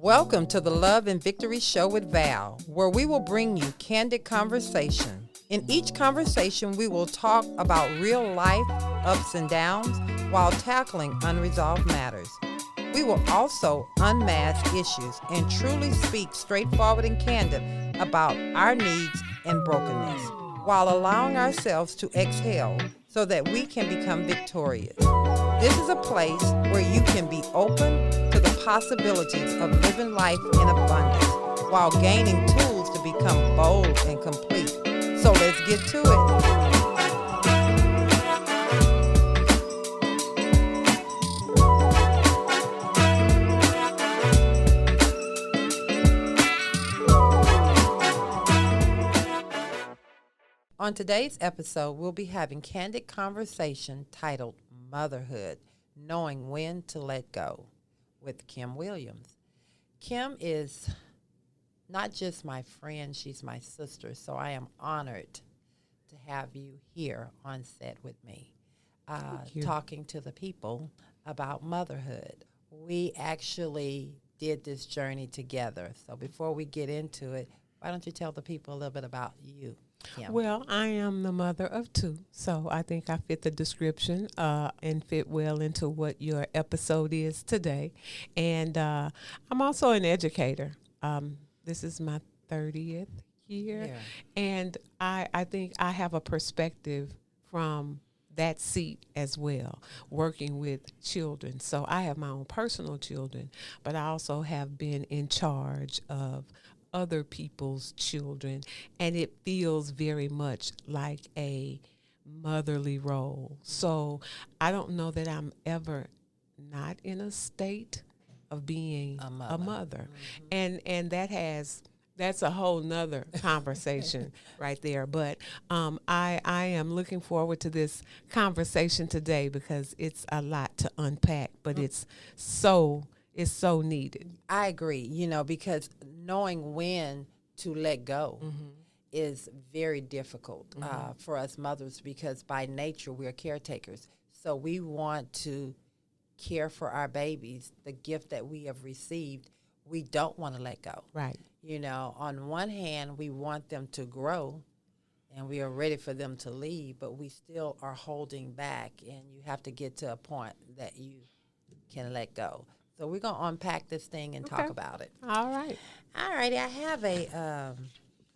Welcome to the Love and Victory Show with Val, where we will bring you candid conversation. In each conversation, we will talk about real life ups and downs while tackling unresolved matters. We will also unmask issues and truly speak straightforward and candid about our needs and brokenness, while allowing ourselves to exhale so that we can become victorious. This is a place where you can be open to the possibilities of living life in abundance while gaining tools to become bold and complete. So let's get to it. On today's episode, we'll be having candid conversation titled Motherhood, Knowing When to Let Go, with Kim Williams. Kim is not just my friend, she's my sister, so I am honored to have you here on set with me, talking to the people about motherhood. We actually did this journey together, so before we get into it, why don't you tell the people a little bit about you? Kim. Well, I am the mother of two, so I think I fit the description and fit well into what your episode is today. And I'm also an educator. This is my 30th year, and I think I have a perspective from that seat as well, working with children. So I have my own personal children, but I also have been in charge of other people's children, and it feels very much like a motherly role. So I don't know that I'm ever not in a state of being a mother. Mm-hmm. And that's a whole nother conversation right there. But I am looking forward to this conversation today because it's a lot to unpack, but it's so needed. I agree, because knowing when to let go is very difficult for us mothers, because by nature we're caretakers. So we want to care for our babies, the gift that we have received. We don't want to let go. Right. On one hand, we want them to grow and we are ready for them to leave, but we still are holding back, and you have to get to a point that you can let go. So we're going to unpack this thing and talk about it. All right. All righty. I have a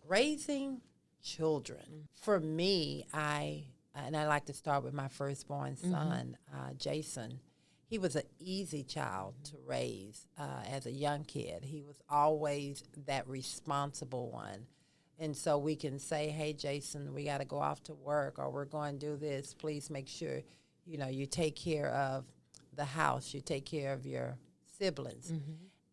raising children. For me, I like to start with my firstborn son, Jason. He was an easy child to raise as a young kid. He was always that responsible one. And so we can say, hey, Jason, we got to go off to work, or we're going to do this. Please make sure, you take care of the house. You take care of your siblings.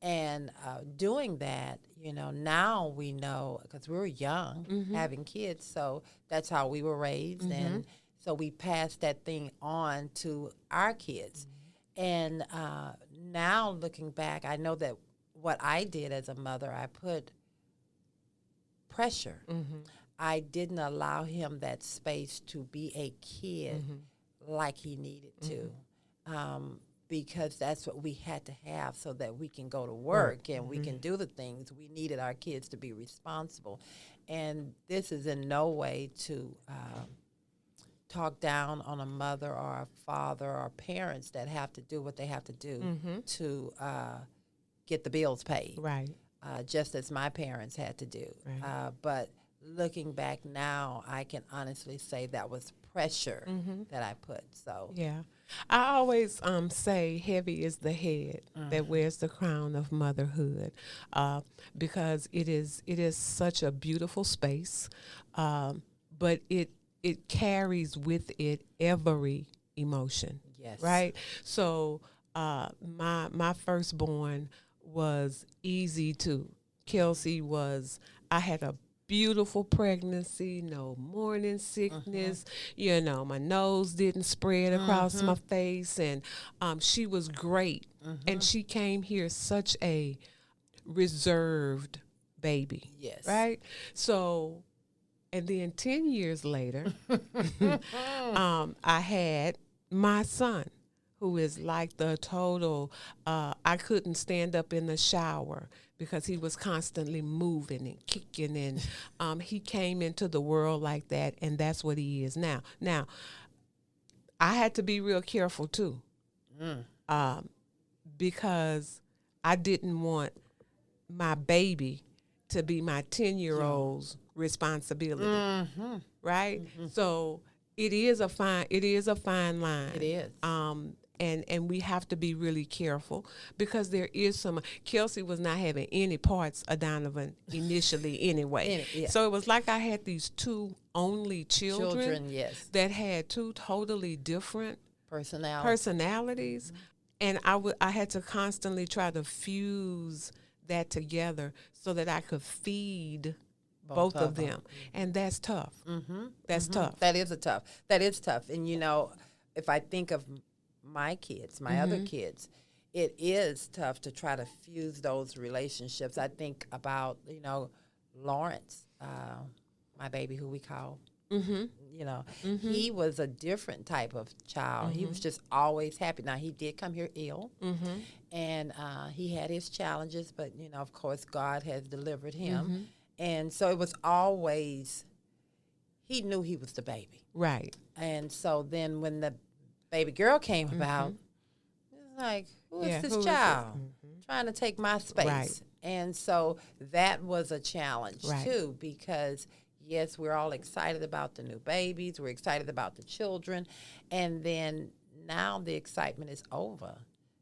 And doing that, now we know, because we were young, having kids, so that's how we were raised. And so we passed that thing on to our kids. And now looking back, I know that what I did as a mother, I put pressure. I didn't allow him that space to be a kid like he needed to. Because that's what we had to have so that we can go to work and we can do the things. We needed our kids to be responsible. And this is in no way to talk down on a mother or a father or parents that have to do what they have to do to get the bills paid. Right. Just as my parents had to do. Right. But looking back now, I can honestly say that was pressure that I put. So yeah. I always say heavy is the head that wears the crown of motherhood, because it is such a beautiful space, but it carries with it every emotion. Yes. Right. So my firstborn was easy too. Kelsey I had a beautiful pregnancy, no morning sickness, my nose didn't spread across my face, and she was great. And she came here such a reserved baby. Yes. Right? So, and then 10 years later, I had my son, who is like the total, I couldn't stand up in the shower because he was constantly moving and kicking, and he came into the world like that, and that's what he is now. Now, I had to be real careful too, because I didn't want my baby to be my 10-year-old's responsibility, right? So it is a fine line. It is. And we have to be really careful because there is some. Kelsey was not having any parts of Donovan initially anyway. So it was like I had these two only children yes, that had two totally different personalities. and I had to constantly try to fuse that together so that I could feed both of them. And that's tough. That's tough. That is tough. And, you know, if I think of my kids, my other kids, it is tough to try to fuse those relationships. I think about, you know, Lawrence, my baby who we call, you know, he was a different type of child. He was just always happy. Now, he did come here ill, and he had his challenges, but, you know, of course, God has delivered him. And so it was always, he knew he was the baby. Right. And so then when the baby girl came about, it was like, who is this child trying to take my space? Right. And so that was a challenge, too, because, yes, we're all excited about the new babies. We're excited about the children. And then now the excitement is over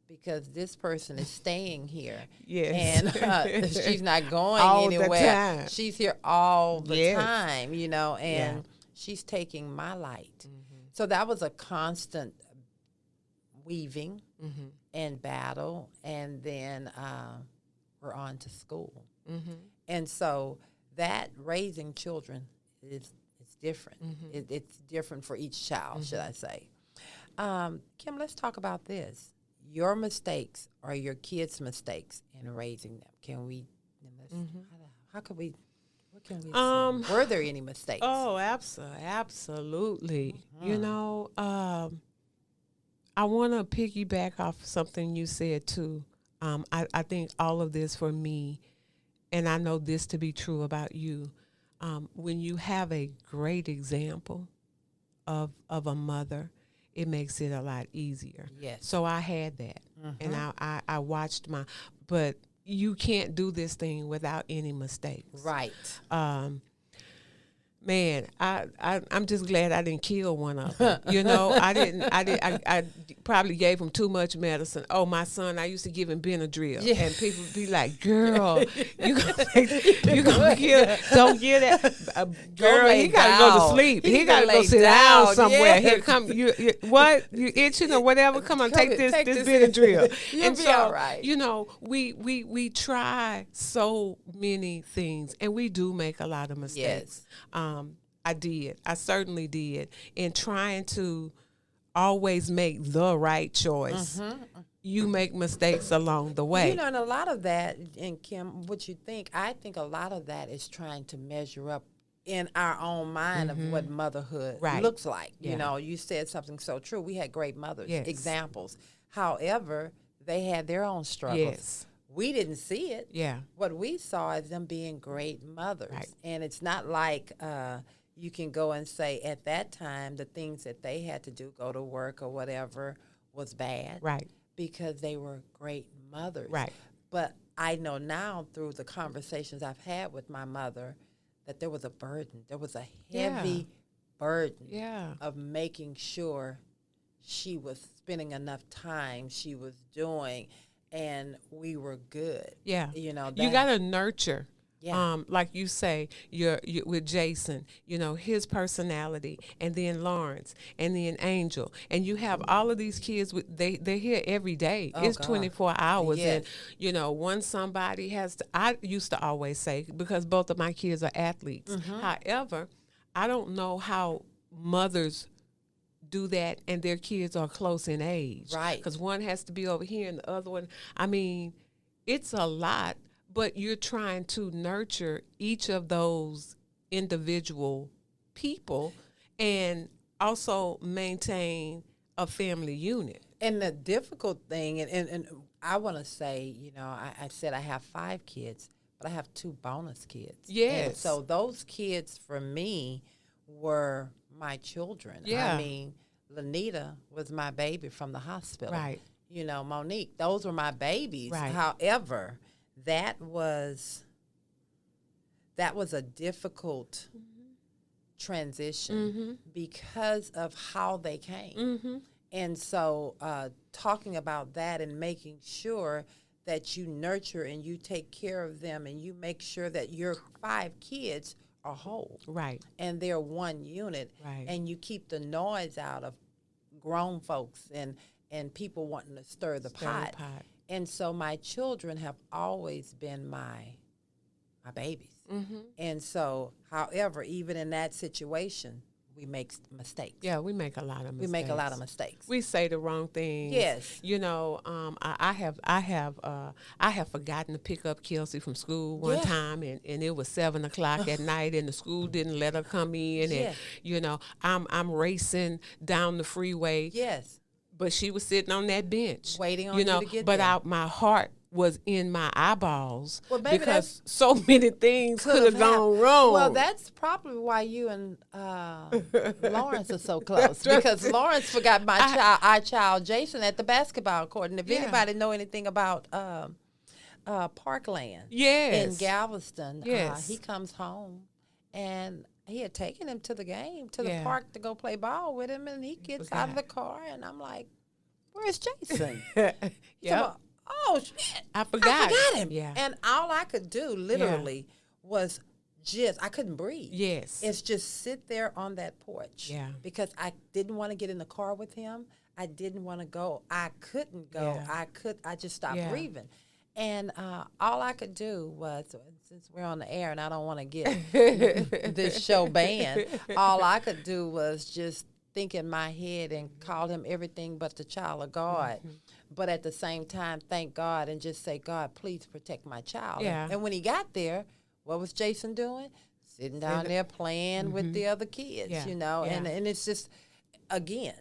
because this person is staying here. Yes. And she's not going all anywhere. The time. She's here all the time, you know, and she's taking my light. So that was a constant weaving and battle. And then we're on to school. And so that raising children is different. It's different for each child, should I say. Kim, let's talk about this. Your mistakes or your kids' mistakes in raising them. Can we, how could we, what can we say? Were there any mistakes? Oh, absolutely. You know, I want to piggyback off something you said, too. I think all of this for me, and I know this to be true about you, when you have a great example of a mother, it makes it a lot easier. Yes. So I had that, and I watched but you can't do this thing without any mistakes. Right. Man, I'm just glad I didn't kill one of them. You know, I probably gave him too much medicine. Oh, my son, I used to give him Benadryl. Yeah. And people be like, girl, you gonna kill, don't give that. Girl, he got to go to sleep. He got to go sit down somewhere. Here, come, you itching or whatever, come on, take this Benadryl. You'll be all right. You know, we try so many things, and we do make a lot of mistakes. Yes. I certainly did. In trying to always make the right choice, you make mistakes along the way. You know, and a lot of that, and Kim, what you think, I think a lot of that is trying to measure up in our own mind of what motherhood looks like. Yeah. You know, you said something so true. We had great mothers, examples. However, they had their own struggles. Yes. We didn't see it. Yeah. What we saw is them being great mothers. Right. And it's not like you can go and say at that time the things that they had to do, go to work or whatever, was bad. Right. Because they were great mothers. Right. But I know now through the conversations I've had with my mother that there was a burden. There was a heavy burden of making sure she was spending enough time, she was doing, and we were good. Yeah. You know, you got to nurture. Yeah. Like you say, you're with Jason, you know, his personality, and then Lawrence, and then Angel. And you have all of these kids, they're here every day. Oh, it's God. 24 hours. Yes. And, you know, once somebody has to, I used to always say, because both of my kids are athletes. However, I don't know how mothers do that and their kids are close in age. Right. Because one has to be over here and the other one, I mean, it's a lot, but you're trying to nurture each of those individual people and also maintain a family unit. And the difficult thing, and I want to say, I said I have 5 kids, but I have 2 bonus kids. Yes. And so those kids for me were my children. Yeah. I mean, Lanita was my baby from the hospital. Right. Monique, those were my babies. Right. However, that was a difficult transition because of how they came. And so talking about that and making sure that you nurture and you take care of them and you make sure that your 5 kids are whole. Right. And they're one unit. Right. And you keep the noise out of grown folks and people wanting to stir the pot. And so my children have always been my babies. And so, however, even in that situation, we make mistakes. Yeah, we make a lot of mistakes. We make a lot of mistakes. We say the wrong things. Yes. I have forgotten to pick up Kelsey from school one time, and it was 7:00 at night, and the school didn't let her come in, and I'm racing down the freeway. Yes. But she was sitting on that bench, waiting on you to get but there. my heart was in my eyeballs maybe because so many things could have gone wrong. Well, that's probably why you and Lawrence are so close, because Lawrence forgot our child Jason at the basketball court. And if anybody know anything about Parkland in Galveston, he comes home and he had taken him to the game, to the park to go play ball with him, and he gets out of the car, and I'm like, "Where's Jason?" Oh, shit. I forgot him. Yeah. And all I could do, literally, was I couldn't breathe. Yes. It's just sit there on that porch. Yeah. Because I didn't want to get in the car with him. I didn't want to go. I couldn't go. Yeah. I just stopped breathing. And all I could do was, since we're on the air and I don't want to get this show banned, all I could do was just think in my head and call him everything but the child of God. But at the same time, thank God and just say, God, please protect my child. Yeah. And when he got there, what was Jason doing? Sitting down there playing with the other kids, and it's just, again,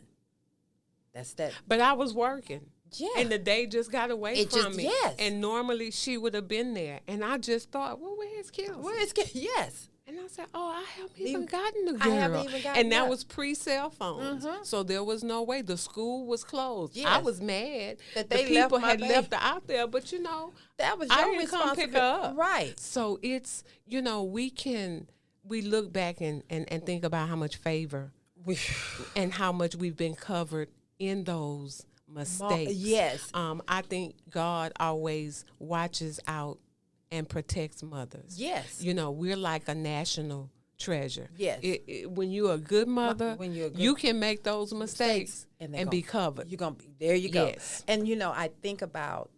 that's that. But I was working. Yeah. And the day just got away from me. Yes. And normally she would have been there. And I just thought, well, where's Kelsey? Yes. And I said, I haven't even gotten the girl. I haven't even gotten And that up. was pre-cell phones. So there was no way. The school was closed. Yes. I was mad that the people had left her out there. But, that was I your didn't come pick her up. Right. So it's, we look back and think about how much favor and how much we've been covered in those mistakes. Yes. I think God always watches out and protects mothers. Yes. We're like a national treasure. Yes. When you're a good mother, you can make those mistakes and be covered. You're gonna be there. You go. Yes. And I think about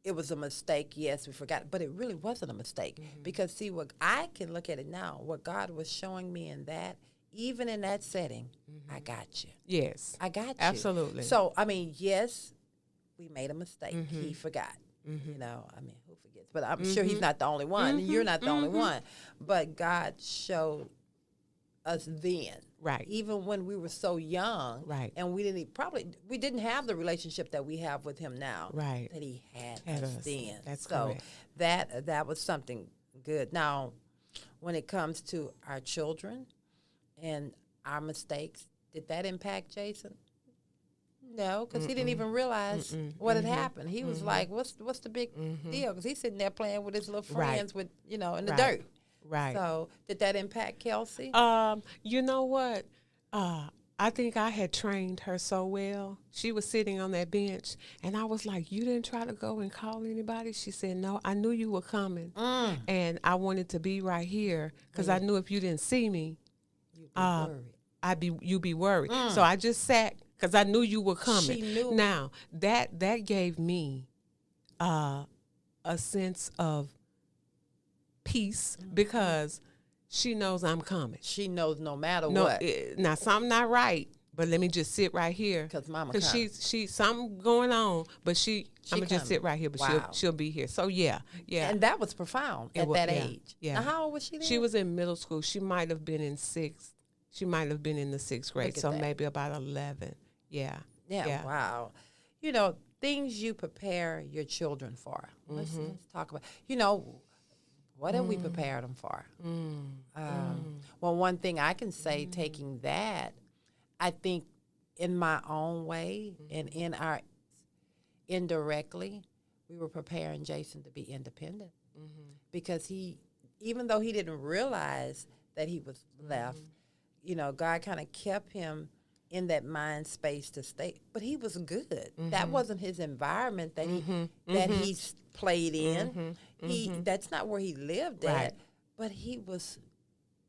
it was a mistake. Yes, we forgot, but it really wasn't a mistake because see, what I can look at it now, what God was showing me in that. Even in that setting, I got you. Yes. I got you. Absolutely. So, yes, we made a mistake. He forgot. Who forgets? But I'm sure he's not the only one. You're not the only one. But God showed us then. Right. Even when we were so young. Right. And we didn't have the relationship that we have with him now. Right. That he had us then. That's so correct. that was something good. Now, when it comes to our children and our mistakes, did that impact Jason? No, because he didn't even realize what had happened. He was like, "What's the big deal?" Because he's sitting there playing with his little friends with in the dirt. Right. So did that impact Kelsey? You know what? I think I had trained her so well. She was sitting on that bench, and I was like, "You didn't try to go and call anybody?" She said, "No, I knew you were coming, and I wanted to be right here because I knew if you didn't see me, you'd be worried. So I just sat because I knew you were coming." She knew. Now that gave me a sense of peace because she knows I'm coming. She knows no matter what. Now something not right, but let me just sit right here Because Mama because comes. she's something going on, but I'm gonna just sit right here. But Wow. she'll be here. So yeah. And that was profound at that age. Yeah. Now, how old was she then? She was in middle school. She might have been in sixth. She might have been in the 6th grade, Look at so that. maybe about 11. Yeah. Yeah, wow. Things you prepare your children for. Let's talk about, what have we prepared them for? Well, one thing I can say, taking that, I think in my own way and in our indirectly, we were preparing Jason to be independent because even though he didn't realize that he was left, God kind of kept him in that mind space to stay, but he was good. That wasn't his environment that he played in. That's not where he lived at, but he was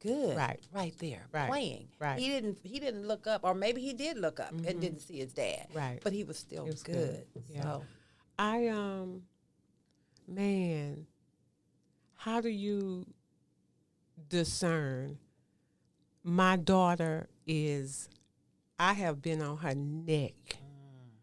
good right there playing. He didn't look up, or maybe he did look up and didn't see his dad. But he was still good. Yeah. So I man, how do you discern? My daughter is, I have been on her neck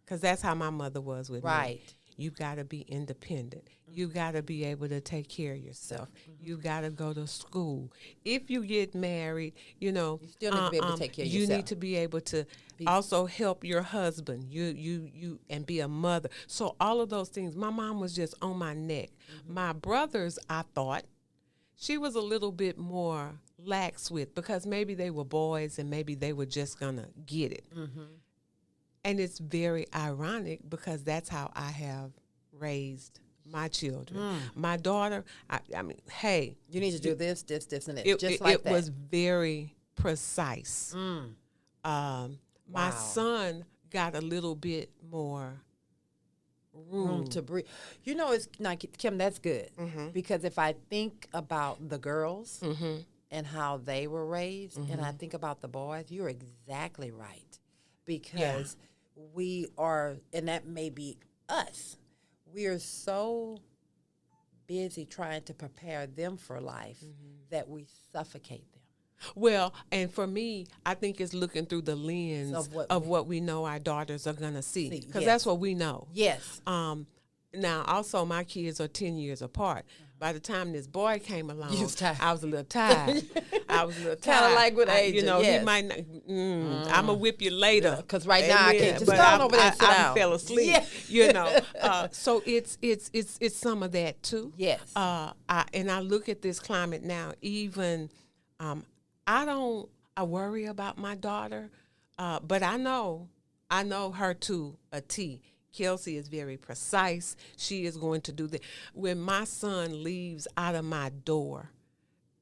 because that's how my mother was with me. You got to be independent. You got to be able to take care of yourself. You got to go to school. If you get married, you still need to be able to take care of yourself. You need to be able to also help your husband. You and be a mother. So all of those things. My mom was just on my neck. My brothers, I thought, she was a little bit more lax with, because maybe they were boys and maybe they were just gonna get it. And it's very ironic because that's how I have raised my children. My daughter, I mean, hey, you need to do this, and it. Just like that. It was very precise. My son got a little bit more room to breathe. It's not, Kim, that's good. Because if I think about the girls and how they were raised, and I think about the boys, you're exactly right. Because we are, and that may be us, we are so busy trying to prepare them for life that we suffocate them. Well, and for me, I think it's looking through the lens of what we know our daughters are going to see. Because that's what we know. Yes. Now, also, my kids are 10 years apart. By the time this boy came along, I was a little tired. Kind of like with age. He might not, I'm going to whip you later. Because right now I can't just go over there and sit down. I fell asleep, So it's some of that, too. Yes. And I look at this climate now, even, I worry about my daughter, but I know her to a T. Kelsey is very precise. She is going to do that. When my son leaves out of my door,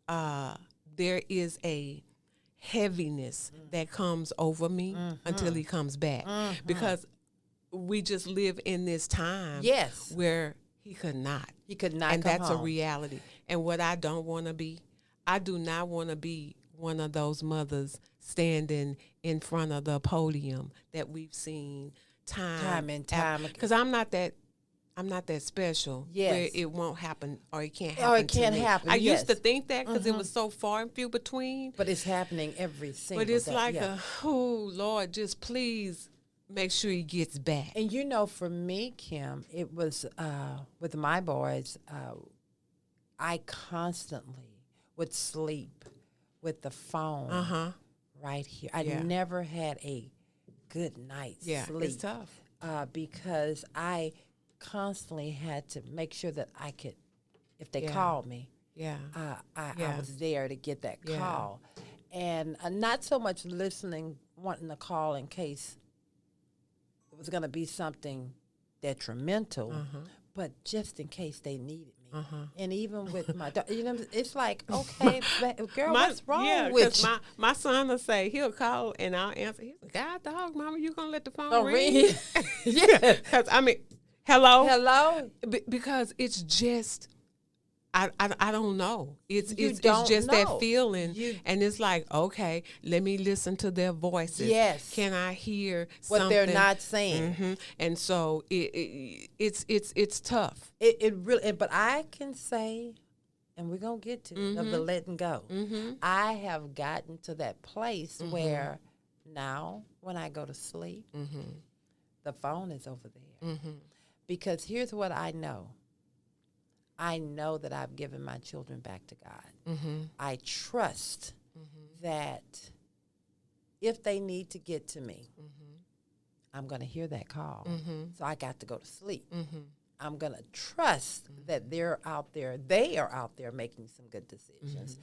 there is a heaviness that comes over me until he comes back. Because we just live in this time where he could not. He could not and come that's home. A reality. And what I don't want to be, I do not want to be one of those standing in front of the podium that we've seen time and time, because I'm not that special. Where it won't happen or it can't happen. Or it can't happen. I used to think that because it was so far and few between. But it's happening every single day. But it's like oh Lord, just please make sure he gets back. And for me, Kim, it was with my boys. I constantly would sleep with the phone right here. I never had a good night's sleep. It's tough. Because I constantly had to make sure that I could, if they called me, I was there to get that call. And not so much wanting to call in case it was going to be something detrimental, but just in case they needed me. And even with my daughter, it's like, okay, girl, what's wrong with you? My son will say, he'll call and I'll answer. He's like, God dog, Mama, you going to let the phone ring? Yeah. Because, hello? Hello? Because it's just, I don't know. It's just know. that feeling. And it's like, okay, let me listen to their voices. Yes. Can I hear what something? they're not saying? And so it's tough. It really, but I can say, and we're going to get to of the letting go. I have gotten to that place where now when I go to sleep, the phone is over there. Because here's what I know. I know that I've given my children back to God. I trust that if they need to get to me, I'm going to hear that call. So I got to go to sleep. I'm going to trust that they are out there making some good decisions.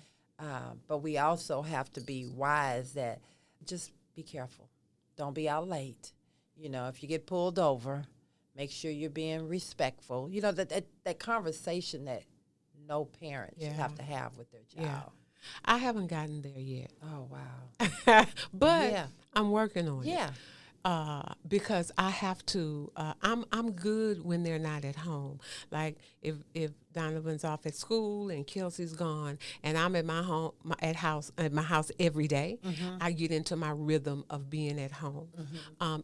But we also have to be wise that just be careful. Don't be out late. You know, if you get pulled over, make sure you're being respectful. You know, that conversation that no parent should have to have with their child. Yeah. I haven't gotten there yet. Oh, wow. But I'm working on it. Yeah. Because I have to. I'm good when they're not at home. Like if Donovan's off at school and Kelsey's gone, and I'm at my house every day, I get into my rhythm of being at home.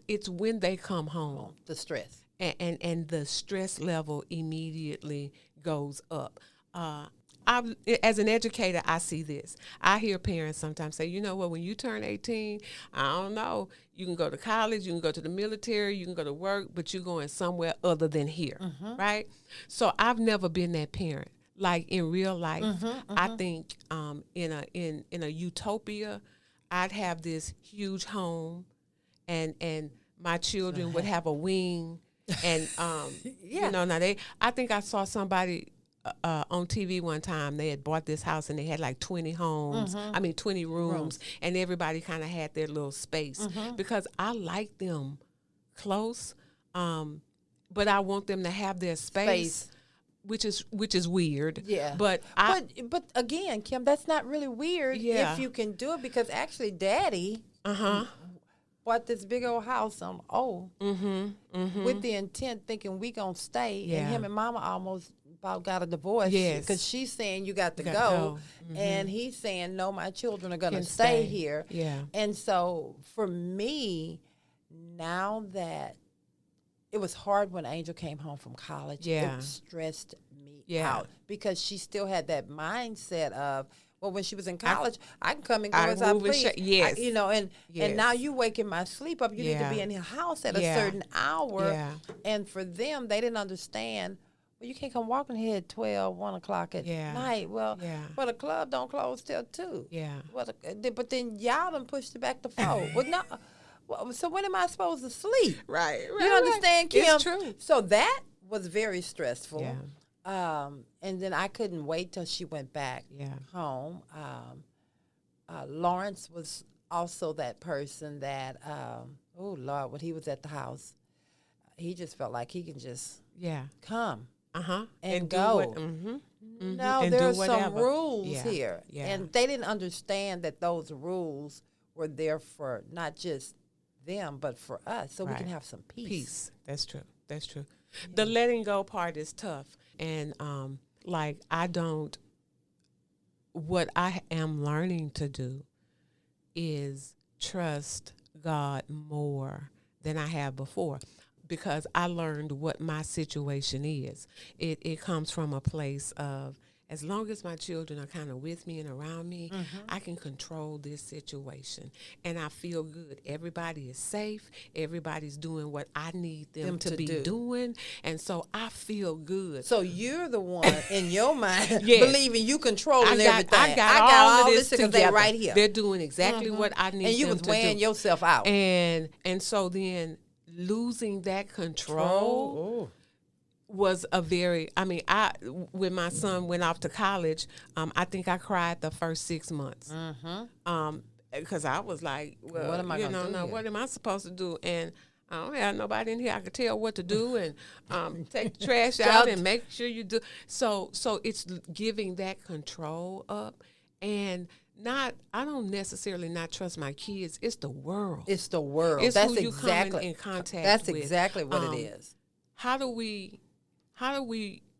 It's when they come home, the stress, and the stress level immediately goes up. As an educator, I see this. I hear parents sometimes say, you know what, when you turn 18, I don't know, you can go to college, you can go to the military, you can go to work, but you're going somewhere other than here, right? So I've never been that parent. Like in real life, I think in a utopia, I'd have this huge home, and my children would have a wing, and you know, I think I saw somebody on TV one time. They had bought this house and they had like 20 homes, 20 rooms, and everybody kind of had their little space because I like them close, but I want them to have their space. Which is weird. Yeah. But again, Kim, that's not really weird if you can do it, because actually Daddy bought this big old house on with the intent thinking we gonna stay, and him and Mama almost about got a divorce because she's saying you got to go. And he's saying no, my children are gonna stay here. And so for me, now that it was hard when Angel came home from college, it stressed me out because she still had that mindset of, well, when she was in college, I can come and go as I please. You know, and now you waking my sleep up. You need to be in the house at a certain hour. And for them, they didn't understand, well, you can't come walking here at 12, 1 o'clock at night. Well, the club don't close till 2. Well, but then y'all done pushed it back to 4. Well, no. Well, so when am I supposed to sleep? Right. You understand, Kim? It's true. So that was very stressful. And then I couldn't wait till she went back home. Lawrence was also that person that, oh, Lord, when he was at the house, he just felt like he can just come and go. No, and there's some rules here. And they didn't understand that those rules were there for not just them, but for us, so we can have some peace. That's true. The letting go part is tough. And what I am learning to do is trust God more than I have before, because I learned what my situation is. It comes from a place of, as long as my children are kind of with me and around me, I can control this situation. And I feel good. Everybody is safe. Everybody's doing what I need them to be doing. And so I feel good. So you're the one in your mind believing you controlling everything. I got all this because they're right here. They're doing exactly what I need them to do. And you was weighing yourself out. And so then losing that control was a very, when my son went off to college, I think I cried the first 6 months. Because I was like, well, what am I going to do? What am I supposed to do? And I don't have nobody in here I could tell what to do, and take the trash out and make sure you do. So it's giving that control up, and I don't necessarily not trust my kids. It's the world. It's the world. It's that's who you exactly come in contact That's with. exactly what it is. How do we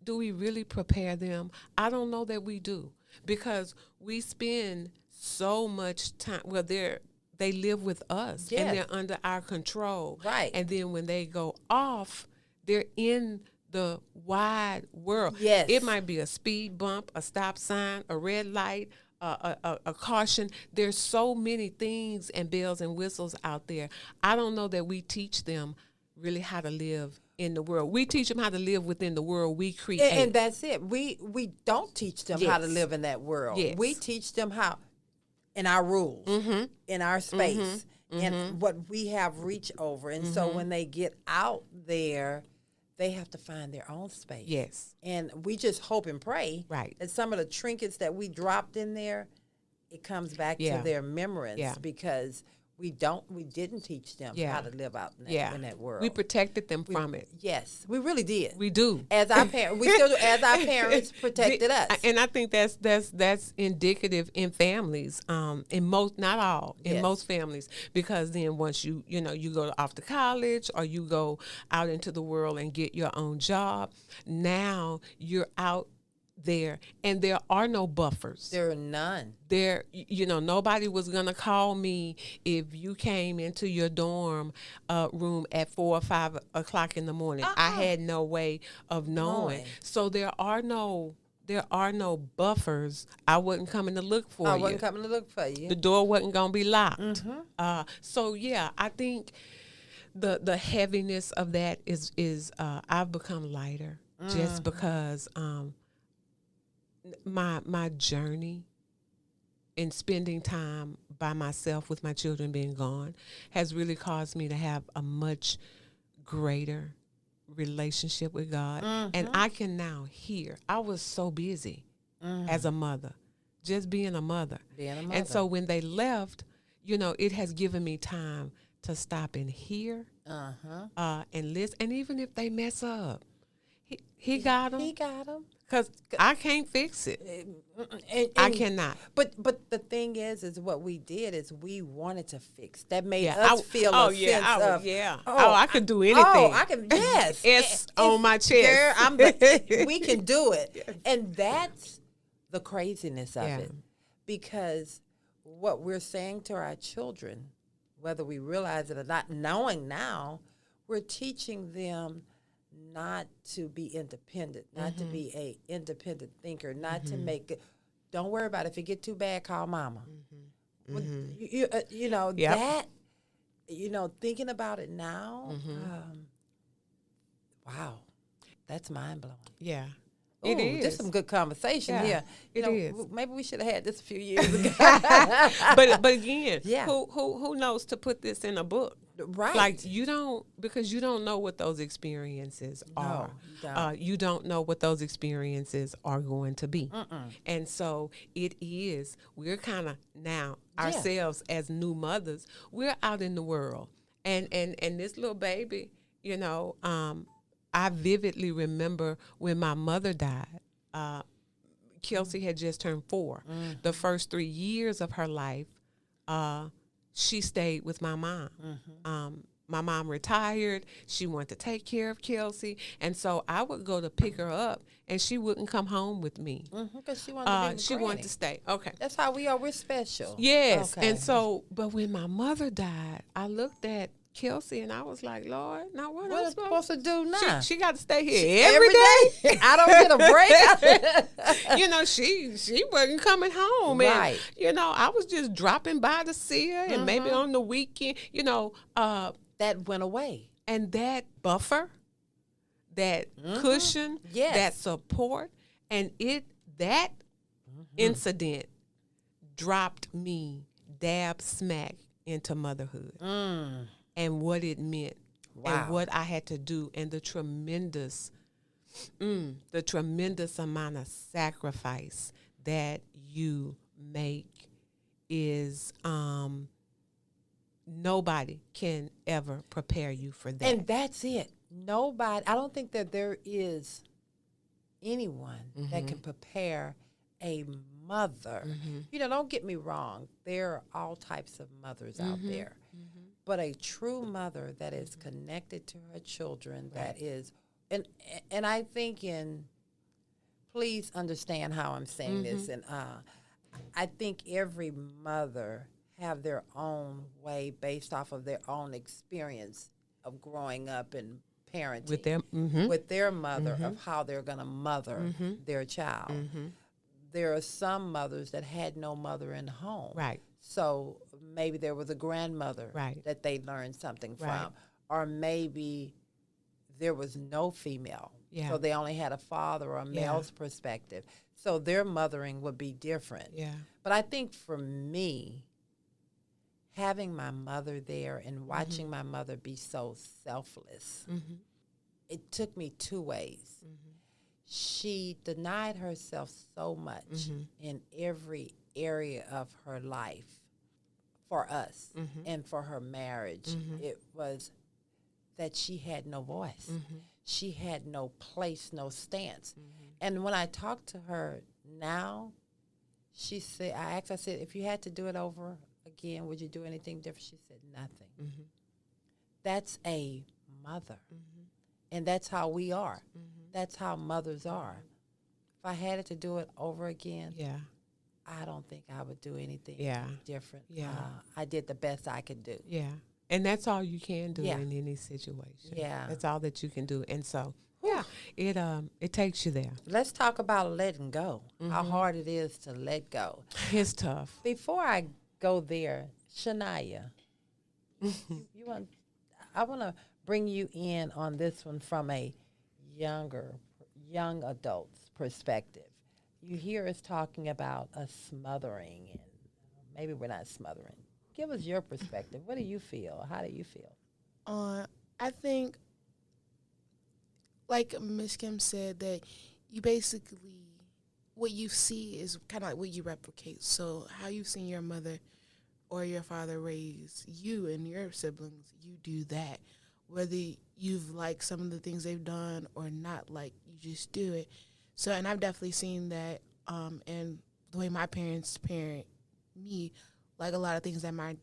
really prepare them? I don't know that we do, because we spend so much time. Well, they live with us and they're under our control. Right. And then when they go off, they're in the wide world. Yes. It might be a speed bump, a stop sign, a red light, a caution. There's so many things and bells and whistles out there. I don't know that we teach them really how to live in the world. We teach them how to live within the world we create. And that's it. We don't teach them how to live in that world. Yes. We teach them how, in our rules, in our space. and what we have reach over. And so when they get out there, they have to find their own space. Yes. And we just hope and pray Right. that some of the trinkets that we dropped in there, it comes back to their remembrance because we didn't teach them how to live out in that world. We protected them from it. Yes, we really did. We do. As our parents, we still do, as our parents protected us. And I think that's indicative in families. In most, not all, in most families, because then once you go off to college or you go out into the world and get your own job, now you're out there and there are no buffers. There are none. Nobody was gonna call me if you came into your dorm room at 4 or 5 o'clock in the morning. I had no way of knowing. So there are no buffers. I wasn't coming to look for you. I wasn't coming to look for you. The door wasn't gonna be locked. So yeah, I think the heaviness of that is I've become lighter just because my journey in spending time by myself with my children being gone has really caused me to have a much greater relationship with God. And I can now hear. I was so busy as a mother, just being a mother. And so when they left, it has given me time to stop and hear and listen. And even if they mess up, he got them. He got them. Because I can't fix it. I cannot. But the thing is what we did is we wanted to fix. That made us feel a sense of, I could do anything. I can, yes. It's on my chest. Girl, we can do it. Yes. And that's the craziness of it. Because what we're saying to our children, whether we realize it or not, knowing now, we're teaching them not to be independent, not to be a independent thinker, not to make it. Don't worry about it. If it get too bad, call mama. That. Thinking about it now. Wow, that's mind blowing. Yeah. Ooh, it is. There's some good conversation here. It is. Maybe we should have had this a few years ago. but again, who knows to put this in a book? Right. Like because you don't know what those experiences are. You don't know what those experiences are going to be. And so we're kind of now ourselves as new mothers, we're out in the world. And this little baby, I vividly remember when my mother died. Kelsey had just turned 4. The first 3 years of her life, she stayed with my mom. My mom retired. She wanted to take care of Kelsey. And so I would go to pick her up, and she wouldn't come home with me. Because she wanted to be with She wanted to stay. Okay. That's how we are. We're special. Yes. Okay. And so, but when my mother died, I looked at Kelsey and I was like, Lord, now what am I supposed to do now? She got to stay here every day. I don't get a break. She wasn't coming home. Right. And, I was just dropping by to see her and maybe on the weekend, that went away. And that buffer, that cushion, that support, and that incident dropped me dab smack into motherhood. And what it meant, and what I had to do, and the tremendous amount of sacrifice that you make is nobody can ever prepare you for that. And that's it. Nobody. I don't think that there is anyone that can prepare a mother. Don't get me wrong. There are all types of mothers out there. But a true mother that is connected to her children, that is, and I think please understand how I'm saying this, and I think every mother have their own way based off of their own experience of growing up and parenting with their mother, of how they're going to mother their child. There are some mothers that had no mother in the home. Right. So maybe there was a grandmother that they learned something from. Or maybe there was no female. So they only had a father or a male's perspective. So their mothering would be different. But I think for me, having my mother there and watching my mother be so selfless, it took me two ways. She denied herself so much in every area of her life for us and for her marriage. It was that she had no voice. She had no place, no stance. And when I talk to her now, she said, I asked, I said, if you had to do it over again, would you do anything different? She said, nothing. That's a mother. And that's how we are. That's how mothers are. If I had it to do it over again, I don't think I would do anything different. I did the best I could do. And that's all you can do in any situation. That's all that you can do. And so, it takes you there. Let's talk about letting go, how hard it is to let go. It's tough. Before I go there, Shania, I want to bring you in on this one from a young adult's perspective. You hear us talking about a smothering, and maybe we're not smothering. Give us your perspective. What do you feel? How do you feel? I think, like Miss Kim said, that you basically, what you see is kind of like what you replicate. So how you've seen your mother or your father raise you and your siblings, you do that. Whether you've liked some of the things they've done or not, like, you just do it. So, and I've definitely seen that, and the way my parents parent me, like a lot of things that my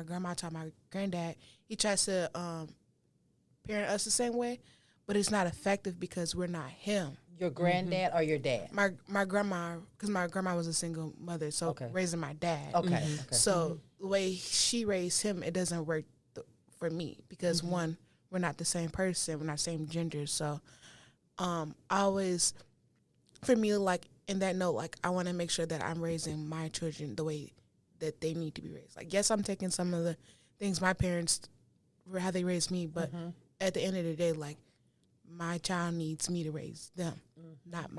grandma taught my granddad. He tries to parent us the same way, but it's not effective because we're not him. Your granddad or your dad? My grandma, because my grandma was a single mother, so raising my dad. Okay. So the way she raised him, it doesn't work for me because one, we're not the same person, we're not the same gender. So I always, for me, like in that note, like I want to make sure that I'm raising my children the way that they need to be raised. Like, yes, I'm taking some of the things my parents, how they raised me, but at the end of the day, like, my child needs me to raise them, not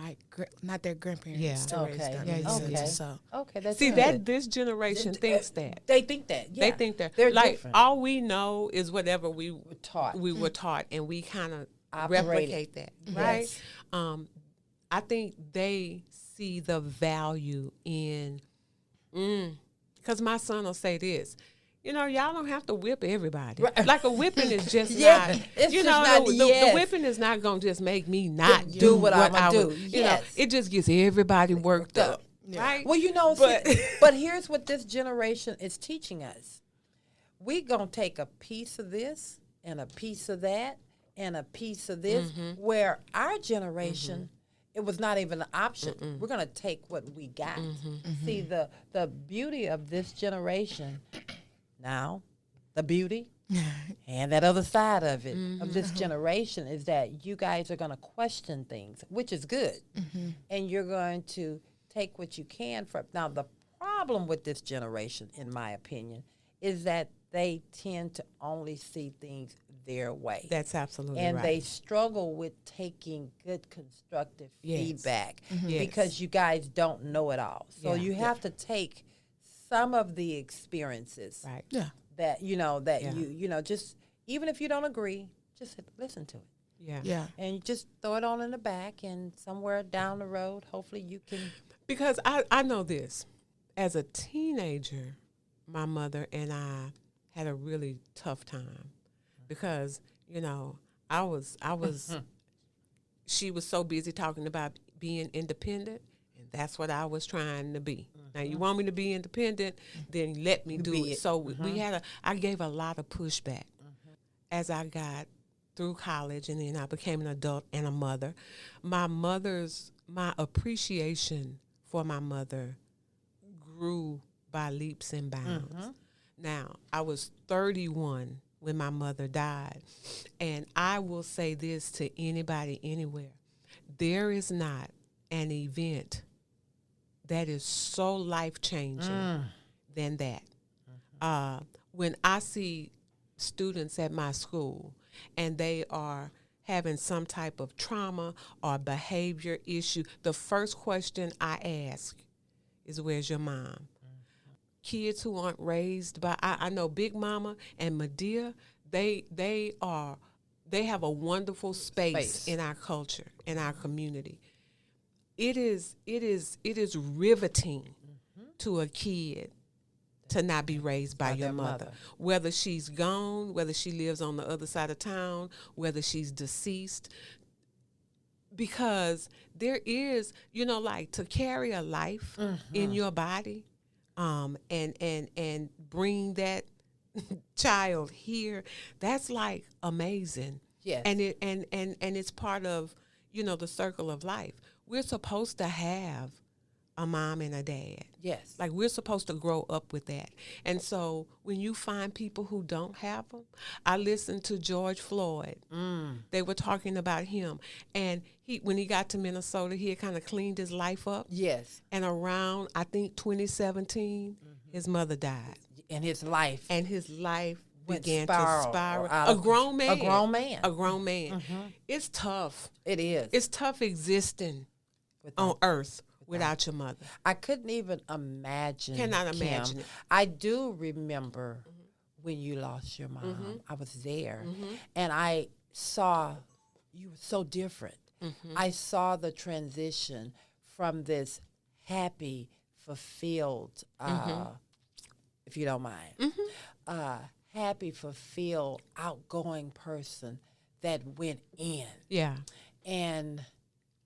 their grandparents to raise them. So that's see good. that this generation thinks that they think that. They think that they're like different. all we know is whatever we were taught. We were taught, and we kind of Operate replicate that, right? Yes. I think they see the value in, because my son will say this. You know, y'all don't have to whip everybody. Right. Like a whipping is just not. It's you just know, not, the whipping is not going to just make me not do what I'm gonna do. You know, it just gets everybody worked up. Right. Well, you know, but here's what this generation is teaching us. We gonna take a piece of this and a piece of that and a piece of this, where our generation. It was not even an option. We're going to take what we got. See, the beauty of this generation now, the beauty and that other side of it, of this generation, is that you guys are going to question things, which is good. And you're going to take what you can from. Now, the problem with this generation, in my opinion, is that they tend to only see things their way. That's absolutely right. And they struggle with taking good constructive feedback because you guys don't know it all. So you have to take some of the experiences that, you know, just, even if you don't agree, just listen to it. And just throw it on in the back, and somewhere down the road, hopefully you can. Because I know this. As a teenager, my mother and I had a really tough time. Because, you know, I was she was so busy talking about being independent, and that's what I was trying to be. Now, you want me to be independent, then let me do it. So I gave a lot of pushback as I got through college, and then I became an adult and a mother. My appreciation for my mother grew by leaps and bounds. Now, I was 31 when my mother died. And I will say this to anybody, anywhere. There is not an event that is so life-changing than that. When I see students at my school and they are having some type of trauma or behavior issue, the first question I ask is, where's your mom? kids who aren't raised by, I know Big Mama and Medea, they have a wonderful space in our culture, in our community. It is riveting to a kid to not be raised by your mother. Whether she's gone, whether she lives on the other side of town, whether she's deceased. Because there is, like to carry a life in your body, and bring that child here, that's like amazing. Yes. And it's part of, the circle of life. We're supposed to have a mom and a dad. Yes. Like we're supposed to grow up with that. And so when you find people who don't have them, I listened to George Floyd. They were talking about him. And when he got to Minnesota, he had kind of cleaned his life up. Yes. And around, I think, 2017, his mother died. And his life began to spiral. A grown man. It's tough. It is. It's tough existing on earth without your mother. I couldn't even imagine. Cannot imagine it. I do remember when you lost your mom. I was there, and I saw you were so different. I saw the transition from this happy, fulfilled, if you don't mind, happy, fulfilled, outgoing person that went in. Yeah. And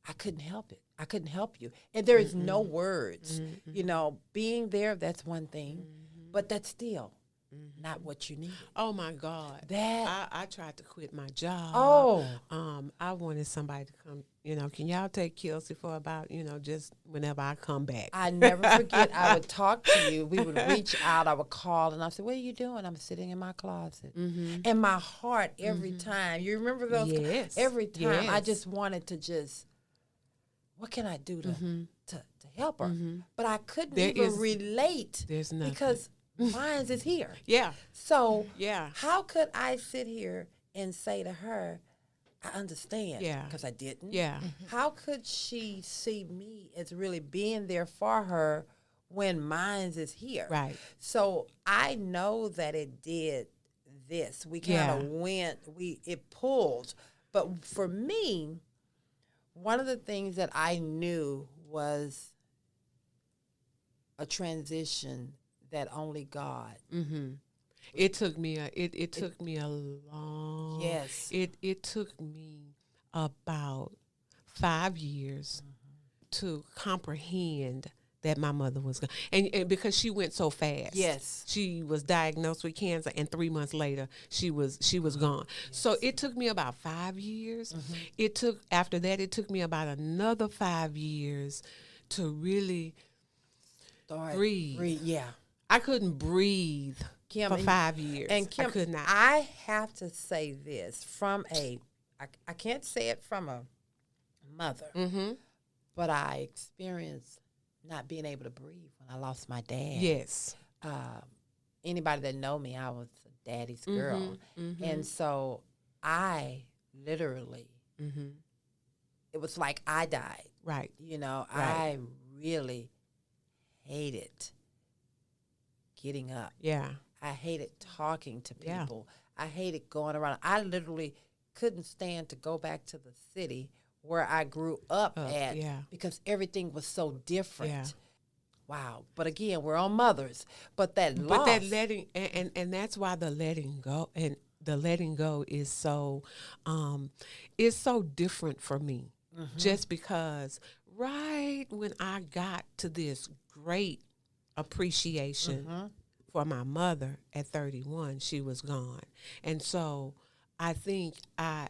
I couldn't help it. I couldn't help you. And there is no words. Being there, that's one thing, but that's still not what you need. Oh, my God. I tried to quit my job. Oh. I wanted somebody to come, can y'all take Kelsey for about, just whenever I come back. I never forget, I would talk to you. We would reach out. I would call, and I'd say, what are you doing? I'm sitting in my closet. And my heart every time. You remember those? Yes. Every time. Yes. I just wanted to what can I do to help her? But I couldn't even relate. There's nothing. Because mine is here. Yeah. So yeah, how could I sit here and say to her, I understand? Yeah. Because I didn't. Yeah. How could she see me as really being there for her when mine is here? Right. So I know that it did this. We kind of it pulled. But for me, one of the things that I knew was a transition that only God. It took me it took me a long. Yes. It took me about 5 years to comprehend that my mother was gone, and because she went so fast. Yes. She was diagnosed with cancer, and 3 months later she was gone. Yes. So it took me about 5 years. After that it took me about another 5 years to really breathe. Yeah. I couldn't breathe Kim, for 5 years. And Kim, I could not. I have to say this from I can't say it from a mother, but I experienced not being able to breathe when I lost my dad. Yes. Anybody that know me, I was a daddy's girl. And so I literally, it was like I died. Right. Right. I really hated getting up. Yeah. I hated talking to people. I hated going around. I literally couldn't stand to go back to the city where I grew up at because everything was so different. Yeah. Wow. But again, we're on mothers. But that loss. But that letting, and that's why the letting go, and the letting go is so different for me. Just because right when I got to this great appreciation for my mother at 31, she was gone. And so I think I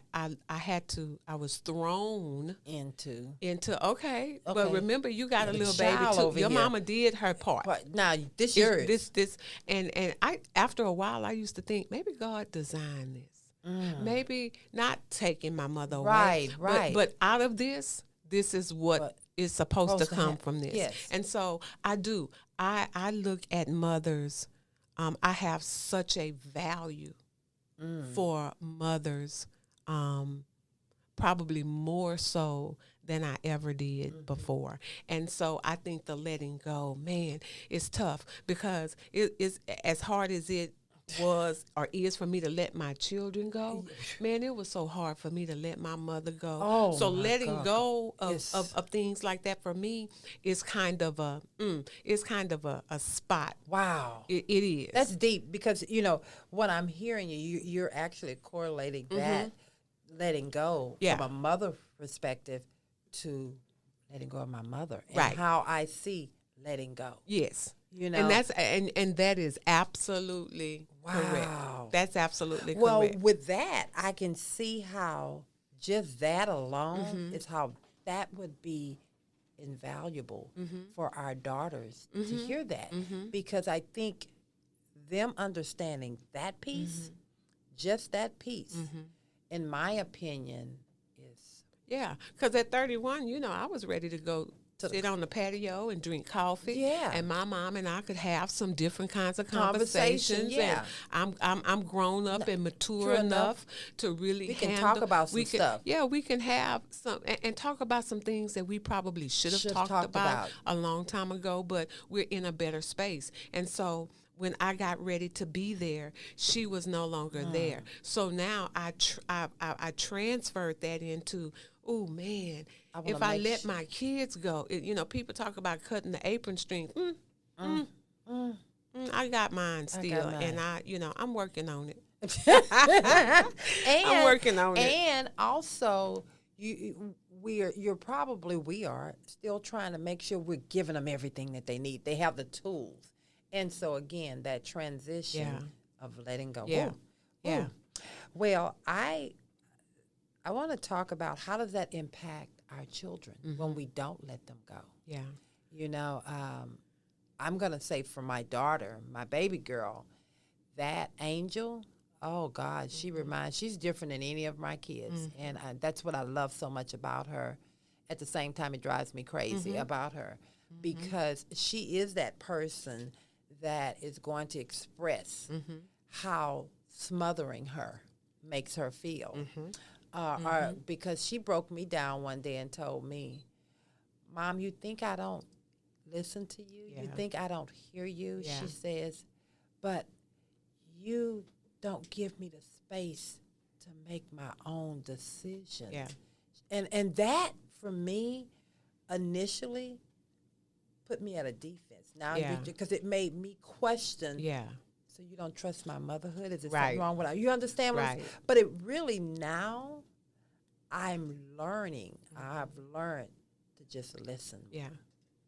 was thrown into okay. But remember, you got a little baby too. Your mama did her part. But now this yours. This and I after a while I used to think maybe God designed this. Maybe not taking my mother away. Right. But out of this is what is supposed to come from this. Yes. And so I do. I look at mothers. I have such a value for mothers, probably more so than I ever did before. And so I think the letting go, man, is tough because it is as hard as it was or is for me to let my children go. Man, it was so hard for me to let my mother go. Oh, So my letting God. go of, Yes. of things like that for me is kind of a a spot. Wow. It is. That's deep because, what I'm hearing you're actually correlating that letting go Yeah. from a mother perspective to letting go of my mother and Right. how I see letting go. Yes. And And that is absolutely Wow. correct. That's absolutely Well, correct. with that, I can see how just that alone is how that would be invaluable for our daughters to hear that. Because I think them understanding that piece, just that piece, in my opinion, is Yeah, because at 31, I was ready to go sit on the patio and drink coffee. Yeah. And my mom and I could have some different kinds of Conversation, conversations. yeah. And I'm grown up and mature True enough to really We can handle. talk about some we can, stuff. Yeah, we can have some and talk about some things that we probably should have Should've talked talked about about. a long time ago, but we're in a better space. And so when I got ready to be there, she was no longer there. So now I transferred that into, oh man, wanna if I make let my kids go, people talk about cutting the apron strings. I got mine still, mine. and I'm working on it. and, I'm working on it. And also, we are still trying to make sure we're giving them everything that they need. They have the tools, and so again, that transition of letting go. Yeah, Ooh, yeah. ooh. Well, I want to talk about how does that impact our children when we don't let them go. Yeah. I'm going to say for my daughter, my baby girl, that angel, oh God, she's different than any of my kids. And that's what I love so much about her. At the same time, it drives me crazy about her because she is that person that is going to express how smothering her makes her feel. Or because she broke me down one day and told me, Mom, you think I don't listen to you? Yeah. You think I don't hear you? Yeah. She says, but you don't give me the space to make my own decisions. Yeah. And that, for me, initially put me at a defense. Now, Yeah. because it made me question, Yeah. so you don't trust my motherhood? Is there Right. something wrong with it? You understand what I'm Right. saying? But it really now, I'm learning. I've learned to just listen. Yeah.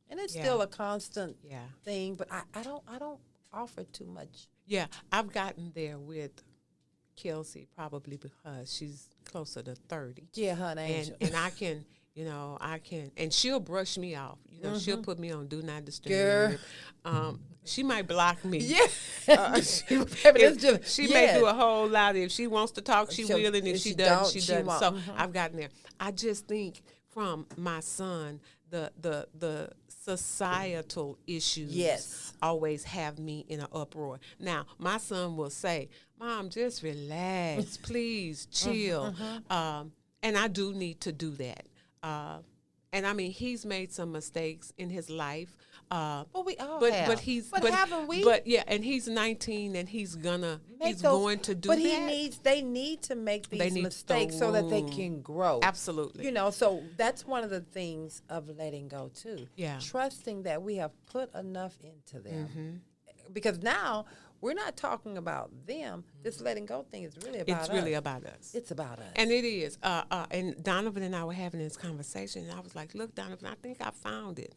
And it's Yeah. still a constant Yeah. thing, but I don't offer too much. Yeah. I've gotten there with Kelsey probably because she's closer to 30. Yeah, her an angel. And I can, and she'll brush me off. She'll put me on do not disturb. Girl. She might block me. Yeah. She Yeah. may do a whole lot. If she wants to talk, she She'll- will, and if if she she doesn't, don't, she she doesn't. won't. So I've gotten there. I just think from my son, the societal issues Yes. always have me in an uproar. Now, my son will say, Mom, just relax, please, chill. And I do need to do that. And I mean, he's made some mistakes in his life. Well, we all but have. but haven't we? But yeah, and he's 19, and he's going to do but that. they need to make these need mistakes the so that they room. can grow. Absolutely. So that's one of the things of letting go too. Yeah. Trusting that we have put enough into them. Because now we're not talking about them. This letting go thing is really about us. It's really about us. It's about us. And it is. And Donovan and I were having this conversation, and I was like, look, Donovan, I think I found it.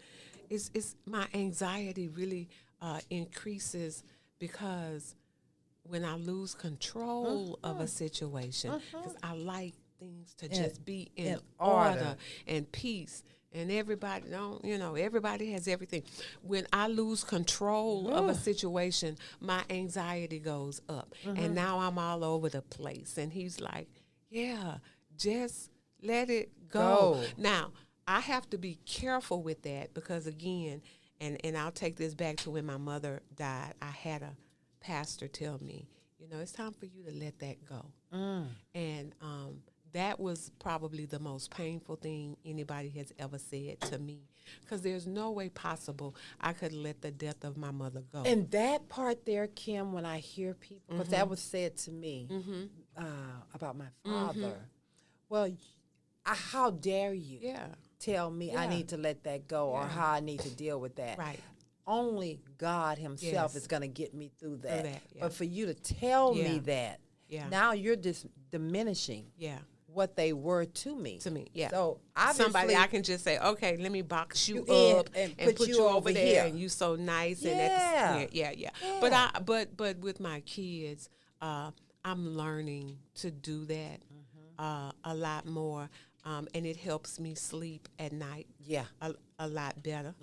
It's my anxiety really increases because when I lose control of a situation, because I like things to just be in order and peace. And everybody everybody has everything. When I lose control of a situation, my anxiety goes up. And now I'm all over the place. And he's like, yeah, just let it go. Now, I have to be careful with that because, again, and I'll take this back to when my mother died. I had a pastor tell me, it's time for you to let that go. And that was probably the most painful thing anybody has ever said to me, because there's no way possible I could let the death of my mother go. And that part there, Kim, when I hear people, because that was said to me about my father. Well, how dare you Yeah. tell me I Yeah. need to let that go or Yeah. how I need to deal with that? Right. Only God himself Yes. is going to get me through that. that, yeah. But for you to tell me Yeah. that, Yeah. now you're just diminishing Yeah. what they were to me. To me, yeah. So obviously, Somebody I can just say, okay, let me box you You up in and put you over there, here. and you so nice Yeah. and at the, yeah. Yeah. But with my kids, I'm learning to do that a lot more, and it helps me sleep at night. Yeah. A lot better.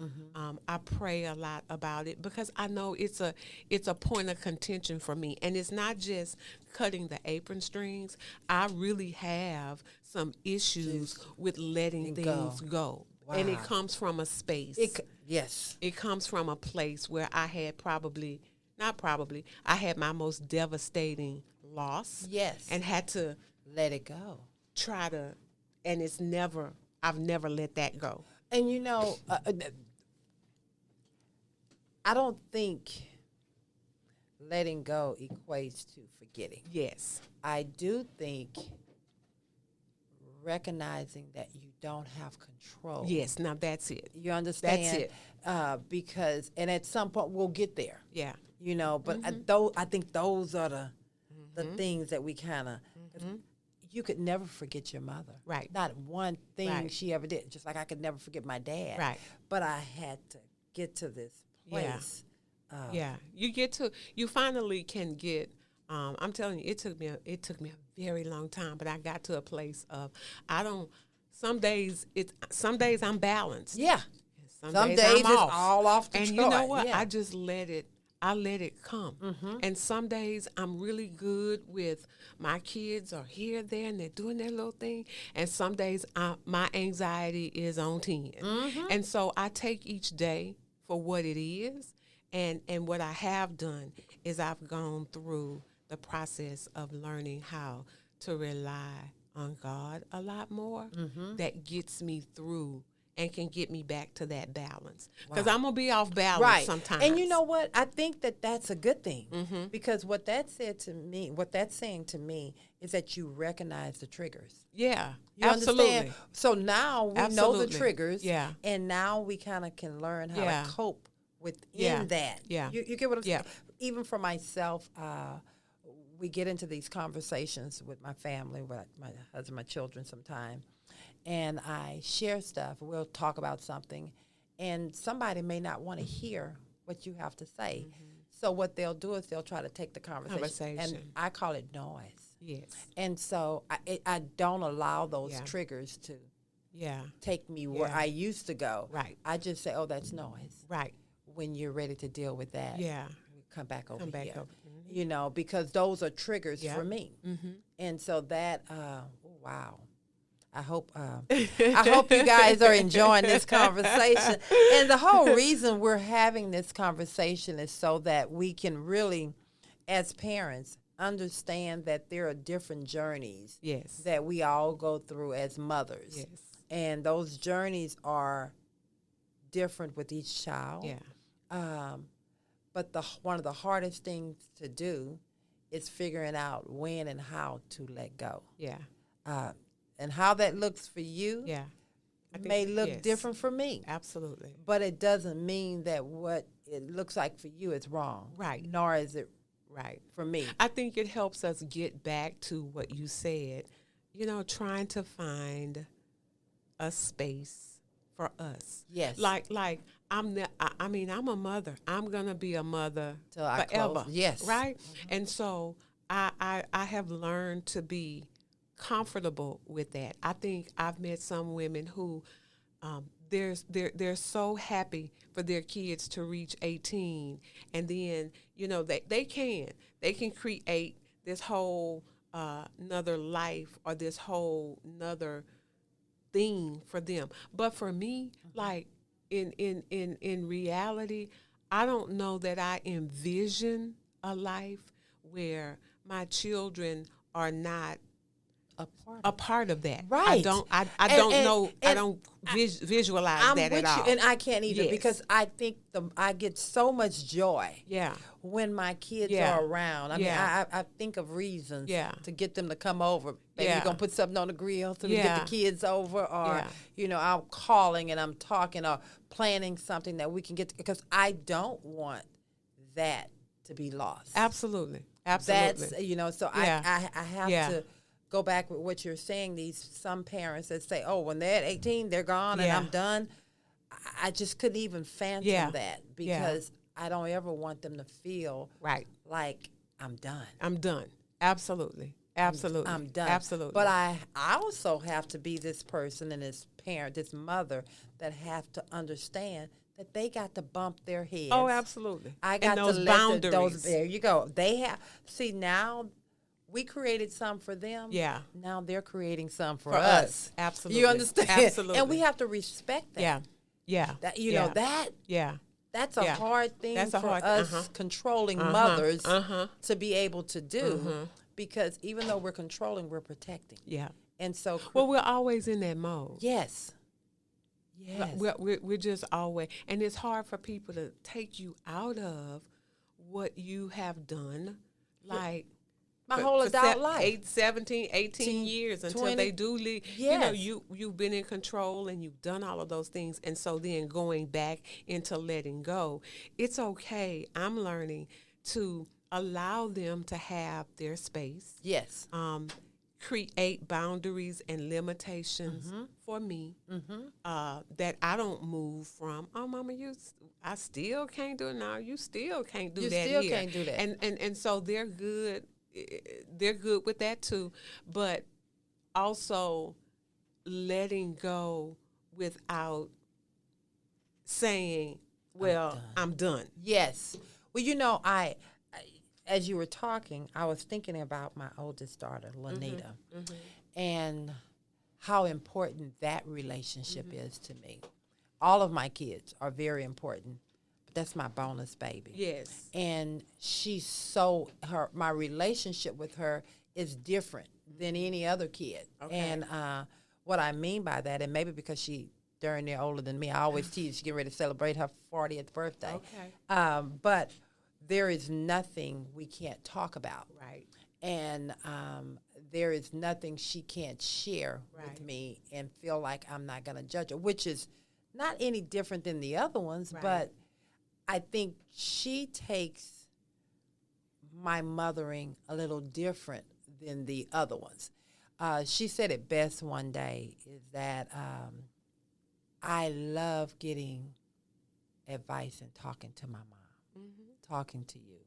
I pray a lot about it because I know it's a point of contention for me, and it's not just cutting the apron strings. I really have some issues with letting things go. And it Wow. comes from a space. Yes. It comes from a place where I had I had my most devastating loss. Yes. And had to Let it go. try to, and I've never let that go. And you know, I don't think letting go equates to forgetting. Yes. I do think recognizing that you don't have control. Yes, now that's it. You understand? That's it. Because, and at some point we'll get there. Yeah. You know, but I think those are the things that we kind of. You could never forget your mother. Right. Not one thing Right. she ever did. Just like I could never forget my dad. Right. But I had to get to this place. Yeah. You finally can get, I'm telling you, it took me a very long time, but I got to a place of, some days I'm balanced. Yeah. Some days days I'm it's off. all off the And chart. you know what? Yeah. I just let it come. And some days I'm really good with my kids are here, there, and they're doing their little thing. And some days my anxiety is on 10. And so I take each day for what it is. And what I have done is I've gone through the process of learning how to rely on God a lot more. That gets me through and can get me back to that balance. Because I'm going to be off balance sometimes. And you know what? I think that that's a good thing. Because what that's saying to me is that you recognize the triggers. Yeah, You absolutely. understand? So now we know the Absolutely. triggers. Yeah. And now we kind of can learn how Yeah. to cope within Yeah. that. Yeah. You get what I'm Yeah. saying? Even for myself, we get into these conversations with my family, with my husband, my children sometime, and I share stuff. We'll talk about something, and somebody may not want to hear what you have to say. So what they'll do is they'll try to take the conversation. And I call it noise. Yes. And so I don't allow those Yeah. triggers to Yeah. take me where Yeah. I used to go. Right. I just say, oh, that's noise. Right. When you're ready to deal with that, Yeah. come back over back here. over. You know, because those are triggers Yeah. for me. And so that, wow. I hope you guys are enjoying this conversation. And the whole reason we're having this conversation is so that we can really, as parents, understand that there are different journeys Yes. that we all go through as mothers. Yes. And those journeys are different with each child. Yeah. But one of the hardest things to do is figuring out when and how to let go. Yeah. And how that looks for you Yeah. I think- may look yes. different for me. Absolutely. But it doesn't mean that what it looks like for you is wrong. Right. Nor is it Right. for me. I think it helps us get back to what you said, trying to find a space for us. Yes. Like I'm a mother. I'm going to be a mother Till I forever. close. Yes. Right? And so I have learned to be comfortable with that. I think I've met some women who they're so happy for their kids to reach 18, and then they can create this whole another life or this whole another thing for them. But for me, like in reality, I don't know that I envision a life where my children are not a part of that. Right. I don't know. I don't visualize I'm that with at you, all. and I can't either Yes. because I think I get so much joy. Yeah. When my kids Yeah. are around. I mean, Yeah. I think of reasons Yeah. to get them to come over. Maybe Yeah. you're going to put something on the grill so we get Yeah. the kids over, or, Yeah. you know, I'm calling and I'm talking or planning something that we can get to, because I don't want that to be lost. Absolutely. Absolutely. That's, you know, so Yeah. I have Yeah. to go back with what you're saying. Some parents that say, oh, when they're at 18, they're gone and Yeah. I'm done. I just couldn't even phantom Yeah. that Yeah. because I don't ever want them to feel Right. like I'm done. I'm done. Absolutely. Absolutely. I'm done. Absolutely. But I also have to be this person and this parent, this mother that have to understand that they got to bump their heads. Oh, absolutely. I got and those to let boundaries. there you go. They have, see, now we created some for them. Yeah. Now they're creating some for us. us. Absolutely. You understand? Absolutely. And we have to respect that. Yeah. Yeah. That, you yeah. know, that Yeah. that's a Yeah. hard thing That's a for hard- us controlling mothers Uh-huh. to be able to do, because even though we're controlling, we're protecting. Yeah. And so, Well, we're always in that mode. yes. Yes. We're just always, and it's hard for people to take you out of what you have done, like My whole adult life. 17, 18 years until 20. they do leave. Yes. You know, you've been in control and you've done all of those things. And so then going back into letting go, it's okay. I'm learning to allow them to have their space. Yes. Create boundaries and limitations for me that I don't move from. Oh, Mama, I still can't do it now. You still can't do You that still here. can't do that. And so they're good. They're good with that too, but also letting go without saying, "Well, I'm done." Yes. Well, you know, I as you were talking, I was thinking about my oldest daughter, Lanita, and how important that relationship is to me. All of my kids are very important, but that's my bonus baby. Yes. And she's my relationship with her is different than any other kid. Okay. And what I mean by that, and maybe because during they're older than me, I always tease, she's getting ready to celebrate her 40th birthday. Okay. But there is nothing we can't talk about. Right. And there is nothing she can't share with Right. me and feel like I'm not going to judge her, which is not any different than the other ones, Right. but I think she takes my mothering a little different than the other ones. She said it best one day, is that I love getting advice and talking to my mom, talking to you.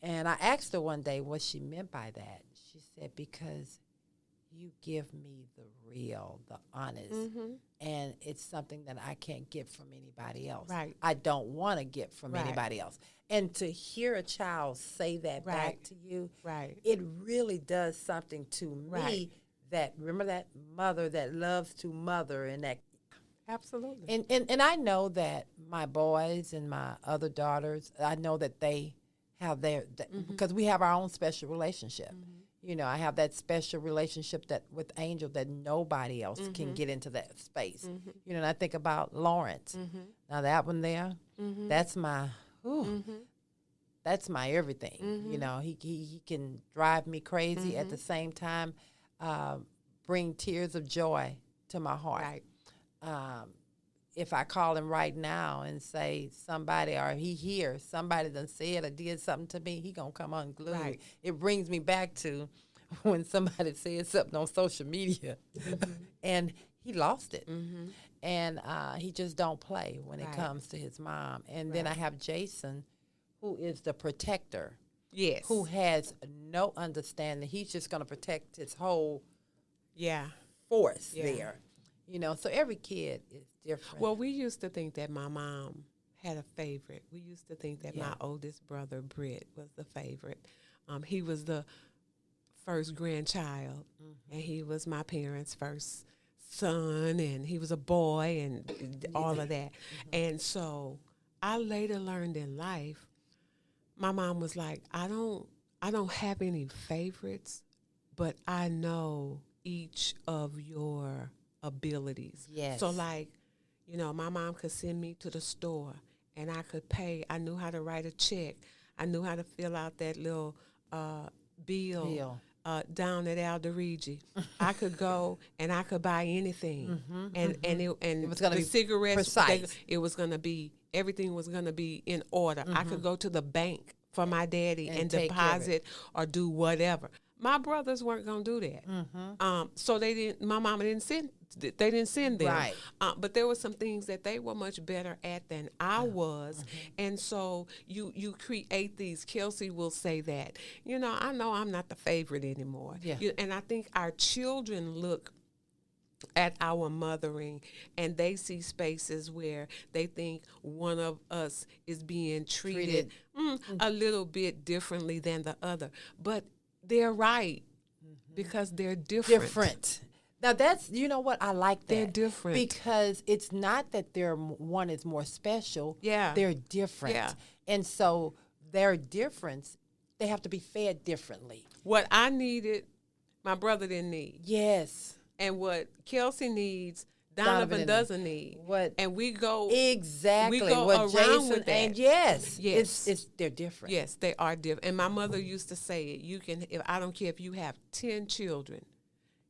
And I asked her one day what she meant by that. She said, because you give me the real, the honest, and it's something that I can't get from anybody else. Right. I don't want to get from Right. anybody else. And to hear a child say that back Right. to you, Right. it really does something to me. Right. That, remember that mother that loves to mother, and that. Absolutely. And I know that my boys and my other daughters, I know that they have because we have our own special relationship. You know, I have that special relationship that with Angel that nobody else can get into that space. You know, and I think about Lawrence. Now that one there, that's my, that's my everything. You know, he can drive me crazy at the same time, bring tears of joy to my heart. Right. If I call him right now and say somebody, or he hears somebody done said or did something to me, he gonna come unglued. Right. It brings me back to when somebody said something on social media, and he lost it, and he just don't play when it Right. comes to his mom. And then I have Jason, who is the protector, Yes. who has no understanding. He's just gonna protect his whole Yeah. force Yeah. there. You know, so every kid is different. Well, we used to think that my mom had a favorite. We used to think that Yeah. my oldest brother, Britt, was the favorite. He was the first grandchild, and he was my parents' first son, and he was a boy, and all of that. And so I later learned in life, my mom was like, I don't have any favorites, but I know each of your abilities. Yes. So like, you know, my mom could send me to the store and I could pay. I knew how to write a check. I knew how to fill out that little bill. Down at Alderigi. I could go and I could buy anything. And it was gonna be cigarettes, precise. it was gonna be, everything was gonna be in order. I could go to the bank for my daddy and deposit or do whatever. My brothers weren't gonna do that. So my mama didn't send them. Right. But there were some things that they were much better at than I was. And so you create these. Kelsey will say that, you know I'm not the favorite anymore. Yeah. And I think our children look at our mothering and they see spaces where they think one of us is being treated a little bit differently than the other. But they're right because they're different. Now that's, you know what, I like that. They're different. Because it's not that one is more special. Yeah. They're different. Yeah. And so their difference, they have to be fed differently. What I needed, my brother didn't need. Yes. And what Kelsey needs, Donovan doesn't need. And we go exactly we go what around Jason with that. and yes, it's they're different. Yes, they are different. And my mother used to say it. You can, if I don't care if you have 10 children,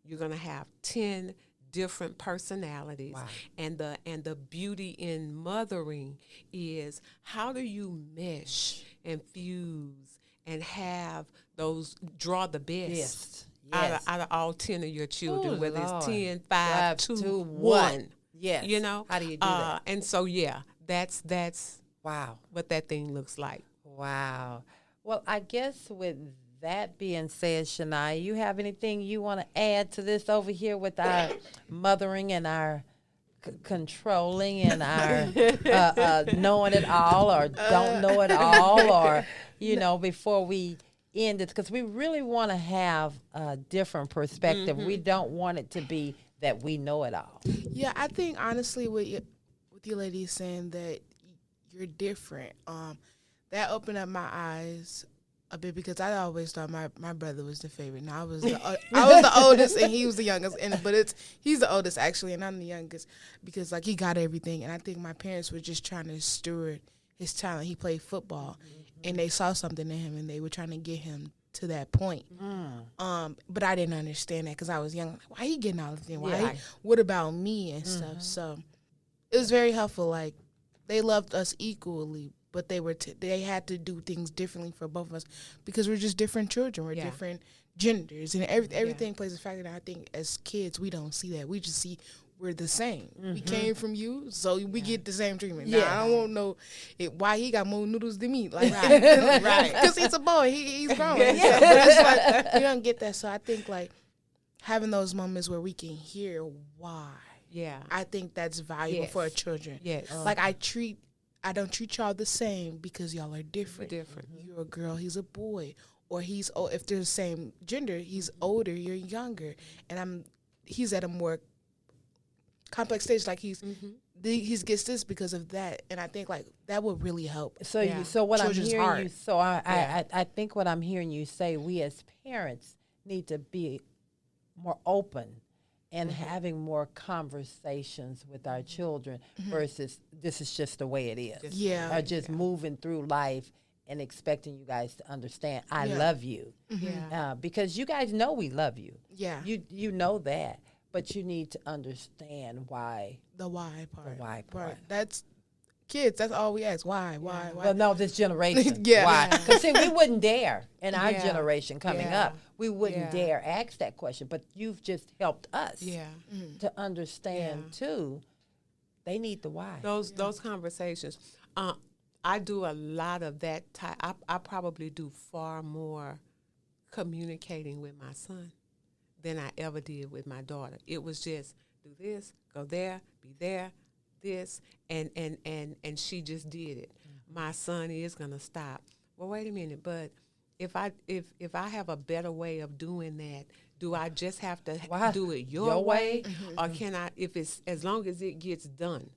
you're gonna have 10 different personalities. Wow. And the beauty in mothering is how do you mesh and fuse and have those, draw the best. Yes. Out of all 10 of your children, whether Lord. it's 10, 5, 2, 1. 1. Yes. You know? How do you do that? And so, that's Wow. what that thing looks like. Wow. Well, I guess with that being said, Shania, you have anything you want to add to this over here with our mothering and our controlling and our knowing it all or don't know it all, or, you know, before we end it, because we really want to have a different perspective. We don't want it to be that we know it all. Yeah, I think honestly with you ladies saying that you're different, that opened up my eyes a bit, because I always thought my brother was the favorite. Now I was the oldest and he was the youngest, he's the oldest actually, and I'm the youngest, because like he got everything, and I think my parents were just trying to steward his talent. He played football, and they saw something in him, and they were trying to get him to that point. But I didn't understand that because I was young. Why he getting all the things? What about me and stuff? So it was very helpful. Like, they loved us equally, but they had to do things differently for both of us because we're just different children. We're different genders, and everything plays a factor. And I think as kids, we don't see that. We just see we're the same. We came from you, so we get the same treatment. Now, I don't want to know why he got more noodles than me. Like, right. Because he's a boy. He's grown. But it's like, we don't get that. So I think, like, having those moments where we can hear why. Yeah. I think that's valuable for our children. Yes. Like, I don't treat y'all the same because y'all are different. We're different. You're a girl, he's a boy. Or if they're the same gender, he's older, you're younger. And he's at a more complex stage, like he gets this because of that, and I think like that would really help. So what I'm hearing you, so I think what I'm hearing you say, we as parents need to be more open and having more conversations with our children versus this is just the way it is. Or just moving through life and expecting you guys to understand I love you. Because you guys know we love you. You know that. But you need to understand why. The why part. The why part. That's kids. That's all we ask. Why? Why? Well, no, this generation. Yeah. Why? Because see, we wouldn't dare in our generation coming up. We wouldn't dare ask that question. But you've just helped us to understand too. They need the why. Those conversations. I do a lot of that type. I probably do far more communicating with my son than I ever did with my daughter. It was just do this, go there, be there, this, and she just did it. My son is gonna stop. Well, wait a minute, but if I have a better way of doing that, do I just have to do it your way, or can I? If it's as long as it gets done,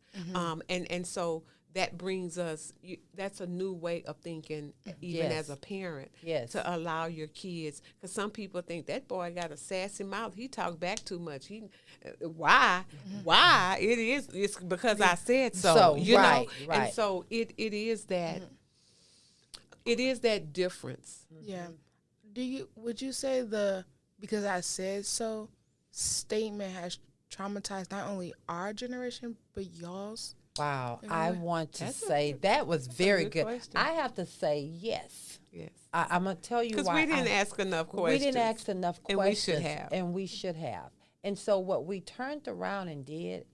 and so that brings us, that's a new way of thinking, even Yes. as a parent, Yes. to allow your kids. Because some people think that boy got a sassy mouth. He talk back too much. Why? Why? It's because I said so. So, you right, know, right. and so it is that. It is that difference. Yeah. Would you say because I said so statement has traumatized not only our generation but y'all's? Wow. In I a way. want to That's a say good- that was very good good. question. I have to say yes. Yes. I'm going to tell you Because why. we didn't ask enough questions. We didn't ask enough And questions. we should have. And we should have. And so what we turned around and did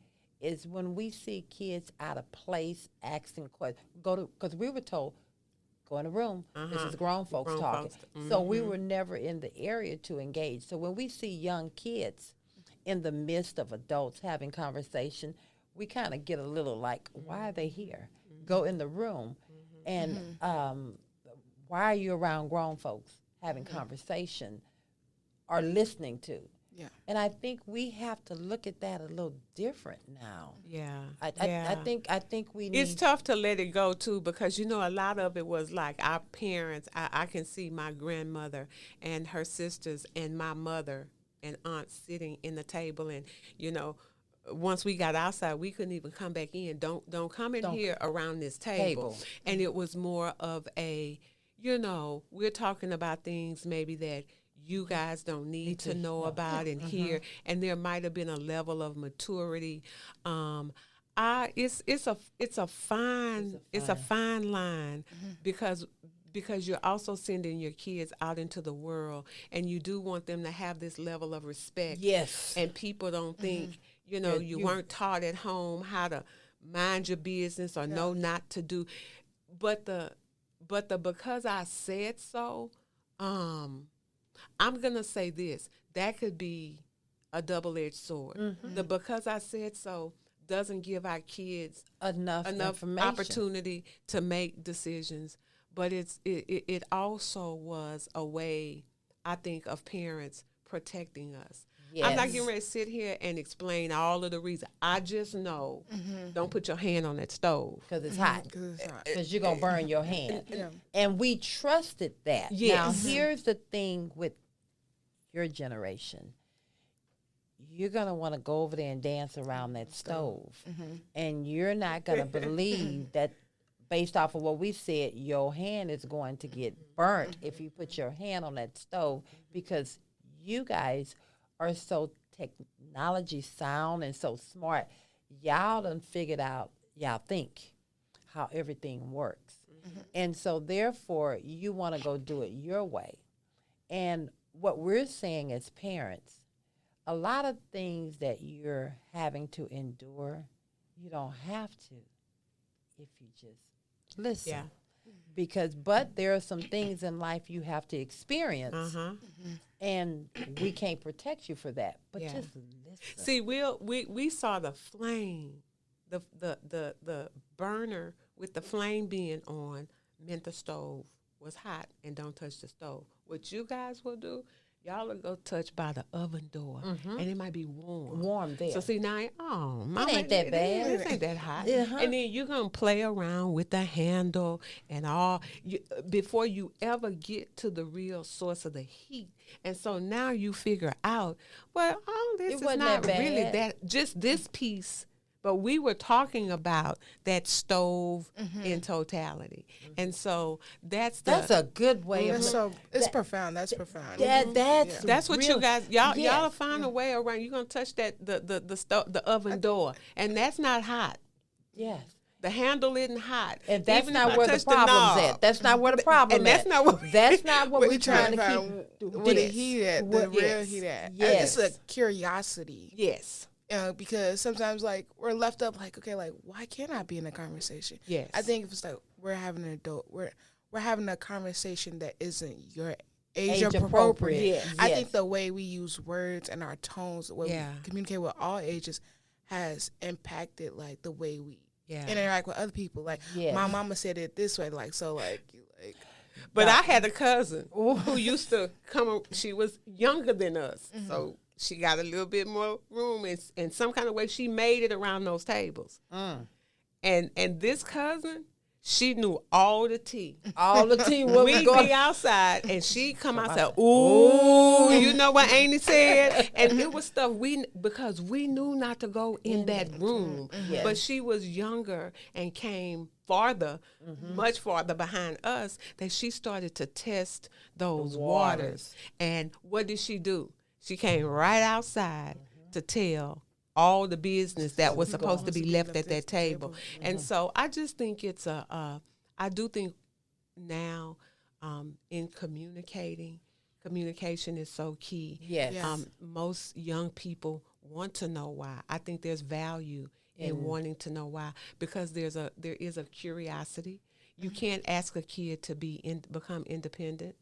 is when we see kids out of place asking questions, because we were told, go in the room. This is grown folks Grown talking. folks. So we were never in the area to engage. So when we see young kids in the midst of adults having conversation, we kind of get a little like, why are they here? Go in the room. And why are you around grown folks having conversation or listening to? Yeah. And I think we have to look at that a little different now. Yeah. I think we need. It's tough to let it go too, because a lot of it was like our parents. I can see my grandmother and her sisters and my mother and aunt sitting in the table, and once we got outside, we couldn't even come back in. Don't come in here around this table. And it was more of a, we're talking about things maybe that you guys don't need to know about and hear, and there might have been a level of maturity. It's a fine line, because you're also sending your kids out into the world, and you do want them to have this level of respect. Yes. And people don't think you weren't taught at home how to mind your business or know not to do, but the because I said so. I'm going to say this. That could be a double-edged sword. The because I said so doesn't give our kids enough information. Opportunity to make decisions. But it also was a way, I think, of parents protecting us. Yes. I'm not getting ready to sit here and explain all of the reasons. I just know, don't put your hand on that stove. Because it's hot. Because you're going to burn your hand. And we trusted that. Yes. Now, here's the thing with your generation. You're going to want to go over there and dance around that stove. And you're not going to believe that, based off of what we said, your hand is going to get burnt if you put your hand on that stove, because you guys are so technology sound and so smart. Y'all done figured out, y'all think, how everything works. And so therefore, you want to go do it your way. And what we're saying as parents, a lot of things that you're having to endure, you don't have to if you just listen. Yeah. But there are some things in life you have to experience, and we can't protect you for that. But just listen. See, we saw the flame, the burner with the flame being on meant the stove was hot, and don't touch the stove. What you guys will do, y'all will go touch by the oven door, and it might be warm. Warm there. So see now, mama, ain't that bad. This ain't that hot. And then you're gonna play around with the handle and all before you ever get to the real source of the heat. And so now you figure out, well, all this is wasn't not that really bad. that. Just this piece. But we were talking about that stove in totality. And so that's a good way of It's profound. That's profound. That's what real, you guys y'all yes. will find a way around. You're gonna touch that the oven door, and that's not hot. Yes. The handle isn't hot. And that's Even not if I where the touch problem's knob. at. That's not where the problem And that's at. not what That's not what we're trying to find keep. where the heat at, the real heat at. Yes. It's a curiosity. Yes. Because sometimes, like, we're left up, like, okay, like, why can't I be in a conversation? Yes. I think if it's like we're having an adult, we're having a conversation that isn't your age appropriate. Yes. I think the way we use words and our tones, the way Yeah. we communicate with all ages, has impacted like the way we Yeah. interact with other people. Like Yes. my mama said it this way, like so, like. But I had a cousin who used to come. She was younger than us, so she got a little bit more room, and some kind of way she made it around those tables. And this cousin, she knew all the tea. All the tea was We'd going. be outside, and she'd come outside. Ooh, you know what Amy said? And it was stuff because we knew not to go in that room. Yes. But she was younger and came farther, much farther behind us, that she started to test those waters. And what did she do? She came right outside to tell all the business that was supposed to be left at that table. And so I just think it's I do think now in communication is so key. Yes. Most young people want to know why. I think there's value in wanting to know why, because there is a curiosity. You can't ask a kid to become independent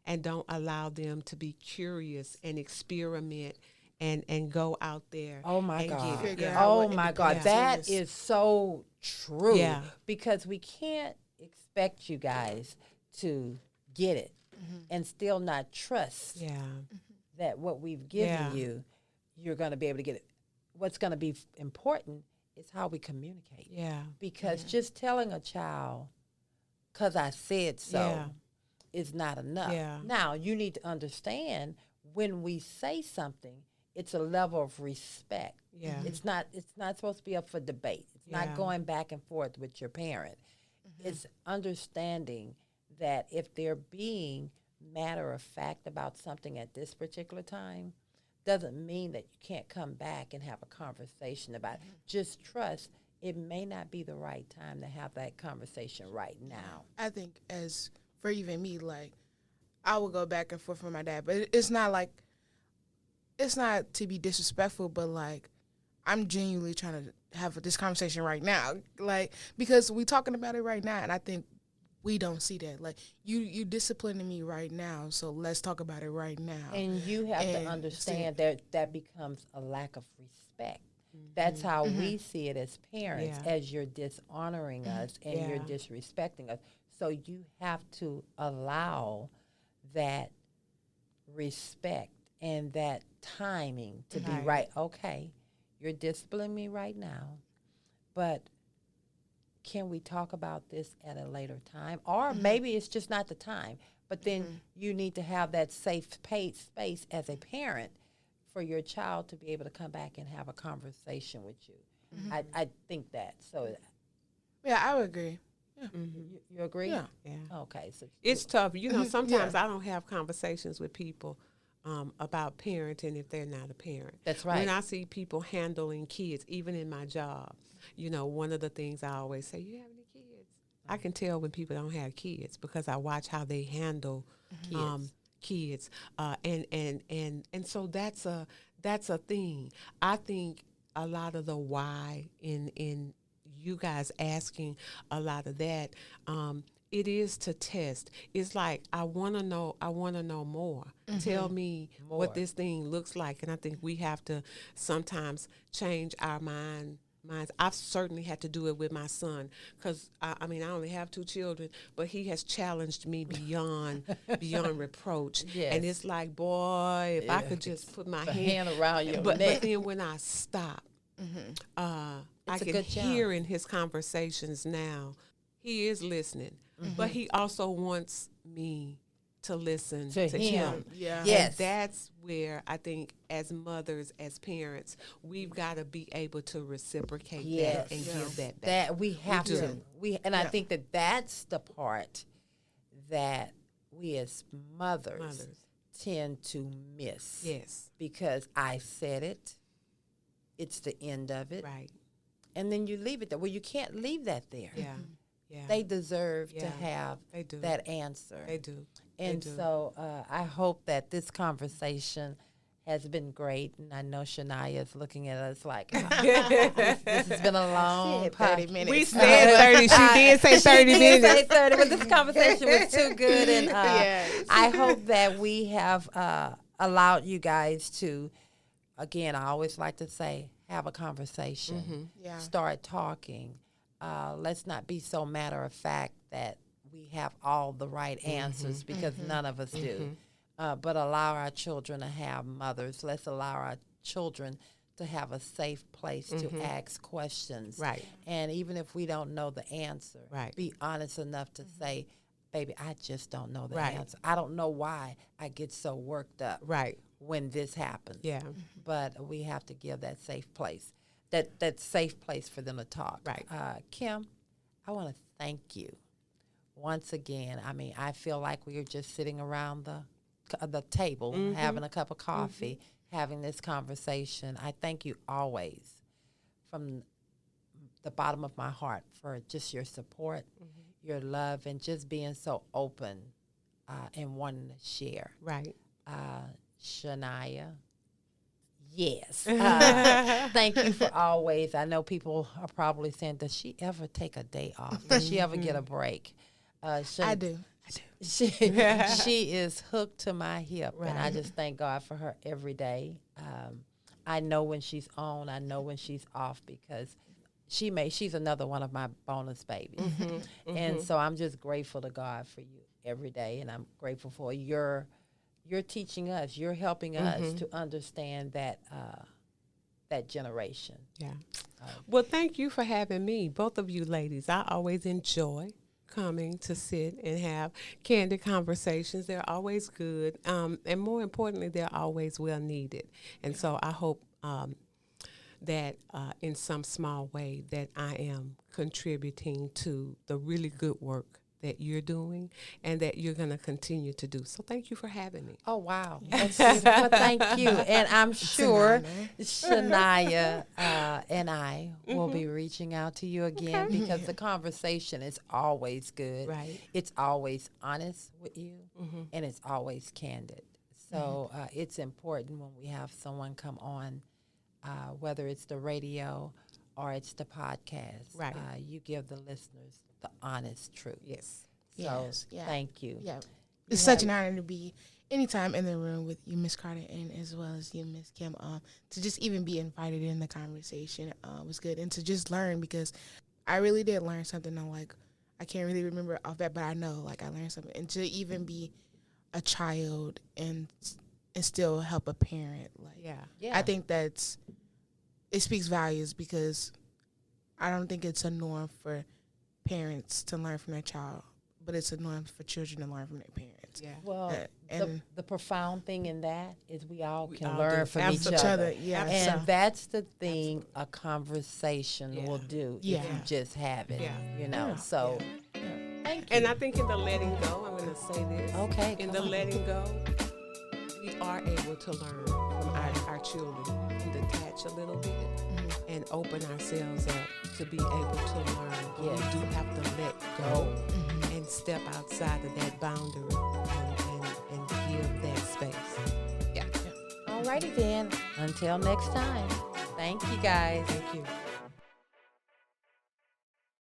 and don't allow them to be curious and experiment and go out there. Oh my and God. get it. Figure Yeah. out Oh what my God. independence That is. is so true. Yeah. Because we can't expect you guys to get it and still not trust Yeah. that what we've given Yeah. you, you're going to be able to get it. What's going to be important is how we communicate. Yeah. Because just telling a child, because I said so, Yeah. is not enough. Yeah. Now, you need to understand when we say something, it's a level of respect. Yeah. It's not supposed to be up for debate. It's Yeah. not going back and forth with your parent. It's understanding that if they're being matter of fact about something at this particular time, doesn't mean that you can't come back and have a conversation about it. Just trust it may not be the right time to have that conversation right now. I think as for even me, like, I will go back and forth with my dad, but it's not to be disrespectful, but like, I'm genuinely trying to have this conversation right now, like, because we talking about it right now, and I think we don't see that. Like, you disciplining me right now, so let's talk about it right now. And you have to And understand that becomes a lack of respect. That's how we see it as parents, Yeah. as you're dishonoring us and you're Yeah. disrespecting us. So you have to allow that respect and that timing to be Right. right. Okay, you're disciplining me right now, but can we talk about this at a later time? Or maybe it's just not the time, but then you need to have that safe space as a parent for your child to be able to come back and have a conversation with you. I think that. So Yeah, I would agree. you agree? Yeah. Yeah. Okay. So It's tough. You know, sometimes Yeah. I don't have conversations with people about parenting if they're not a parent. That's right. When I see people handling kids, even in my job, you know, one of the things I always say, you have any kids? I can tell when people don't have kids because I watch how they handle kids. And so that's a thing. I think a lot of the why in you guys asking a lot of that, it is to test. It's like, I want to know more. Tell me More. what this thing looks like. And I think we have to sometimes change our minds. I've certainly had to do it with my son because, I mean, I only have 2 children, but he has challenged me beyond reproach. Yes. And it's like, boy, if I could just put my the hand hand around your but neck. then when I stop, I It's a can good hear challenge. in his conversations now, he is listening, but he also wants me to listen To to him. him. Yeah. Yes. And that's where I think as mothers, as parents, we've got to be able to reciprocate Yes. that and give that back. That we have do. to. I think that's the part that we as mothers tend to miss. Yes. Because I said it, it's the end of it. Right. And then you leave it there. Well, you can't leave that there. Yeah. Yeah. They deserve to Yeah. have They do. that answer. They do. And They do. so I hope that this conversation has been great. And I know Shania is looking at us like, this has been a long Shit, 30 podcast. minutes. We said 30. She did say 30 She did say minutes. 30, but this conversation was too good. And Yes. I hope that we have allowed you guys to, again, I always like to say, have a conversation. Yeah. Start talking. Let's not be so matter of fact that we have all the right answers because none of us do. But allow our children to have mothers. Let's allow our children to have a safe place to ask questions. Right. And even if we don't know the answer, Right. be honest enough to say, baby, I just don't know the Right. answer. I don't know why I get so worked up Right. when this happens. Yeah. But we have to give that safe place, that safe place for them to talk. Right. Kim, I want to thank you once again. I mean, I feel like we are just sitting around the table, having a cup of coffee, having this conversation. I thank you always from the bottom of my heart for just your support, your love, and just being so open and wanting to share. Right. Shania, yes. Thank you for always. I know people are probably saying, does she ever take a day off? Does she ever get a break? I do. She is hooked to my hip, and I just thank God for her every day. I know when she's on, I know when she's off, because she's another one of my bonus babies. And so I'm just grateful to God for you every day, and I'm grateful for you're teaching us, you're helping us to understand that that generation. Yeah. Well, thank you for having me, both of you ladies. I always enjoy coming to sit and have candid conversations. They're always good. And more importantly, they're always well needed. And so I hope that in some small way that I am contributing to the really good work that you're doing and that you're going to continue to do. So thank you for having me. Oh, wow. That's beautiful. Well, thank you. And I'm sure Shania and I will be reaching out to you again because the conversation is always good. Right. It's always honest with you, and it's always candid. So it's important when we have someone come on, whether it's the radio or it's the podcast, Right. You give the listeners the honest truth. Yes. So Yes, yeah. thank you. Yeah. It's such an honor to be anytime in the room with you, Miss Carter, and as well as you, Miss Kim. To just even be invited in the conversation was good, and to just learn, because I really did learn something. I'm like, I can't really remember off that, but I know like I learned something, and to even be a child and still help a parent, like Yeah. I think it speaks values, because I don't think it's a norm for parents to learn from their child, but it's a norm for children to learn from their parents. Yeah. Well, and the profound thing in that is we all We can all learn do. from each other. Yeah. And so, that's the thing a conversation Yeah. will do Yeah. if you just have it, Yeah. you know. Yeah. So thank you. And I think in the letting go, I'm going to say this. Okay, In come the on. letting go, we are able to learn from our children and detach a little bit and open ourselves up to be able to learn. But Yes. we do have to let go and step outside of that boundary and give that space. Yeah. All righty then. Until next time. Thank you guys. Thank you.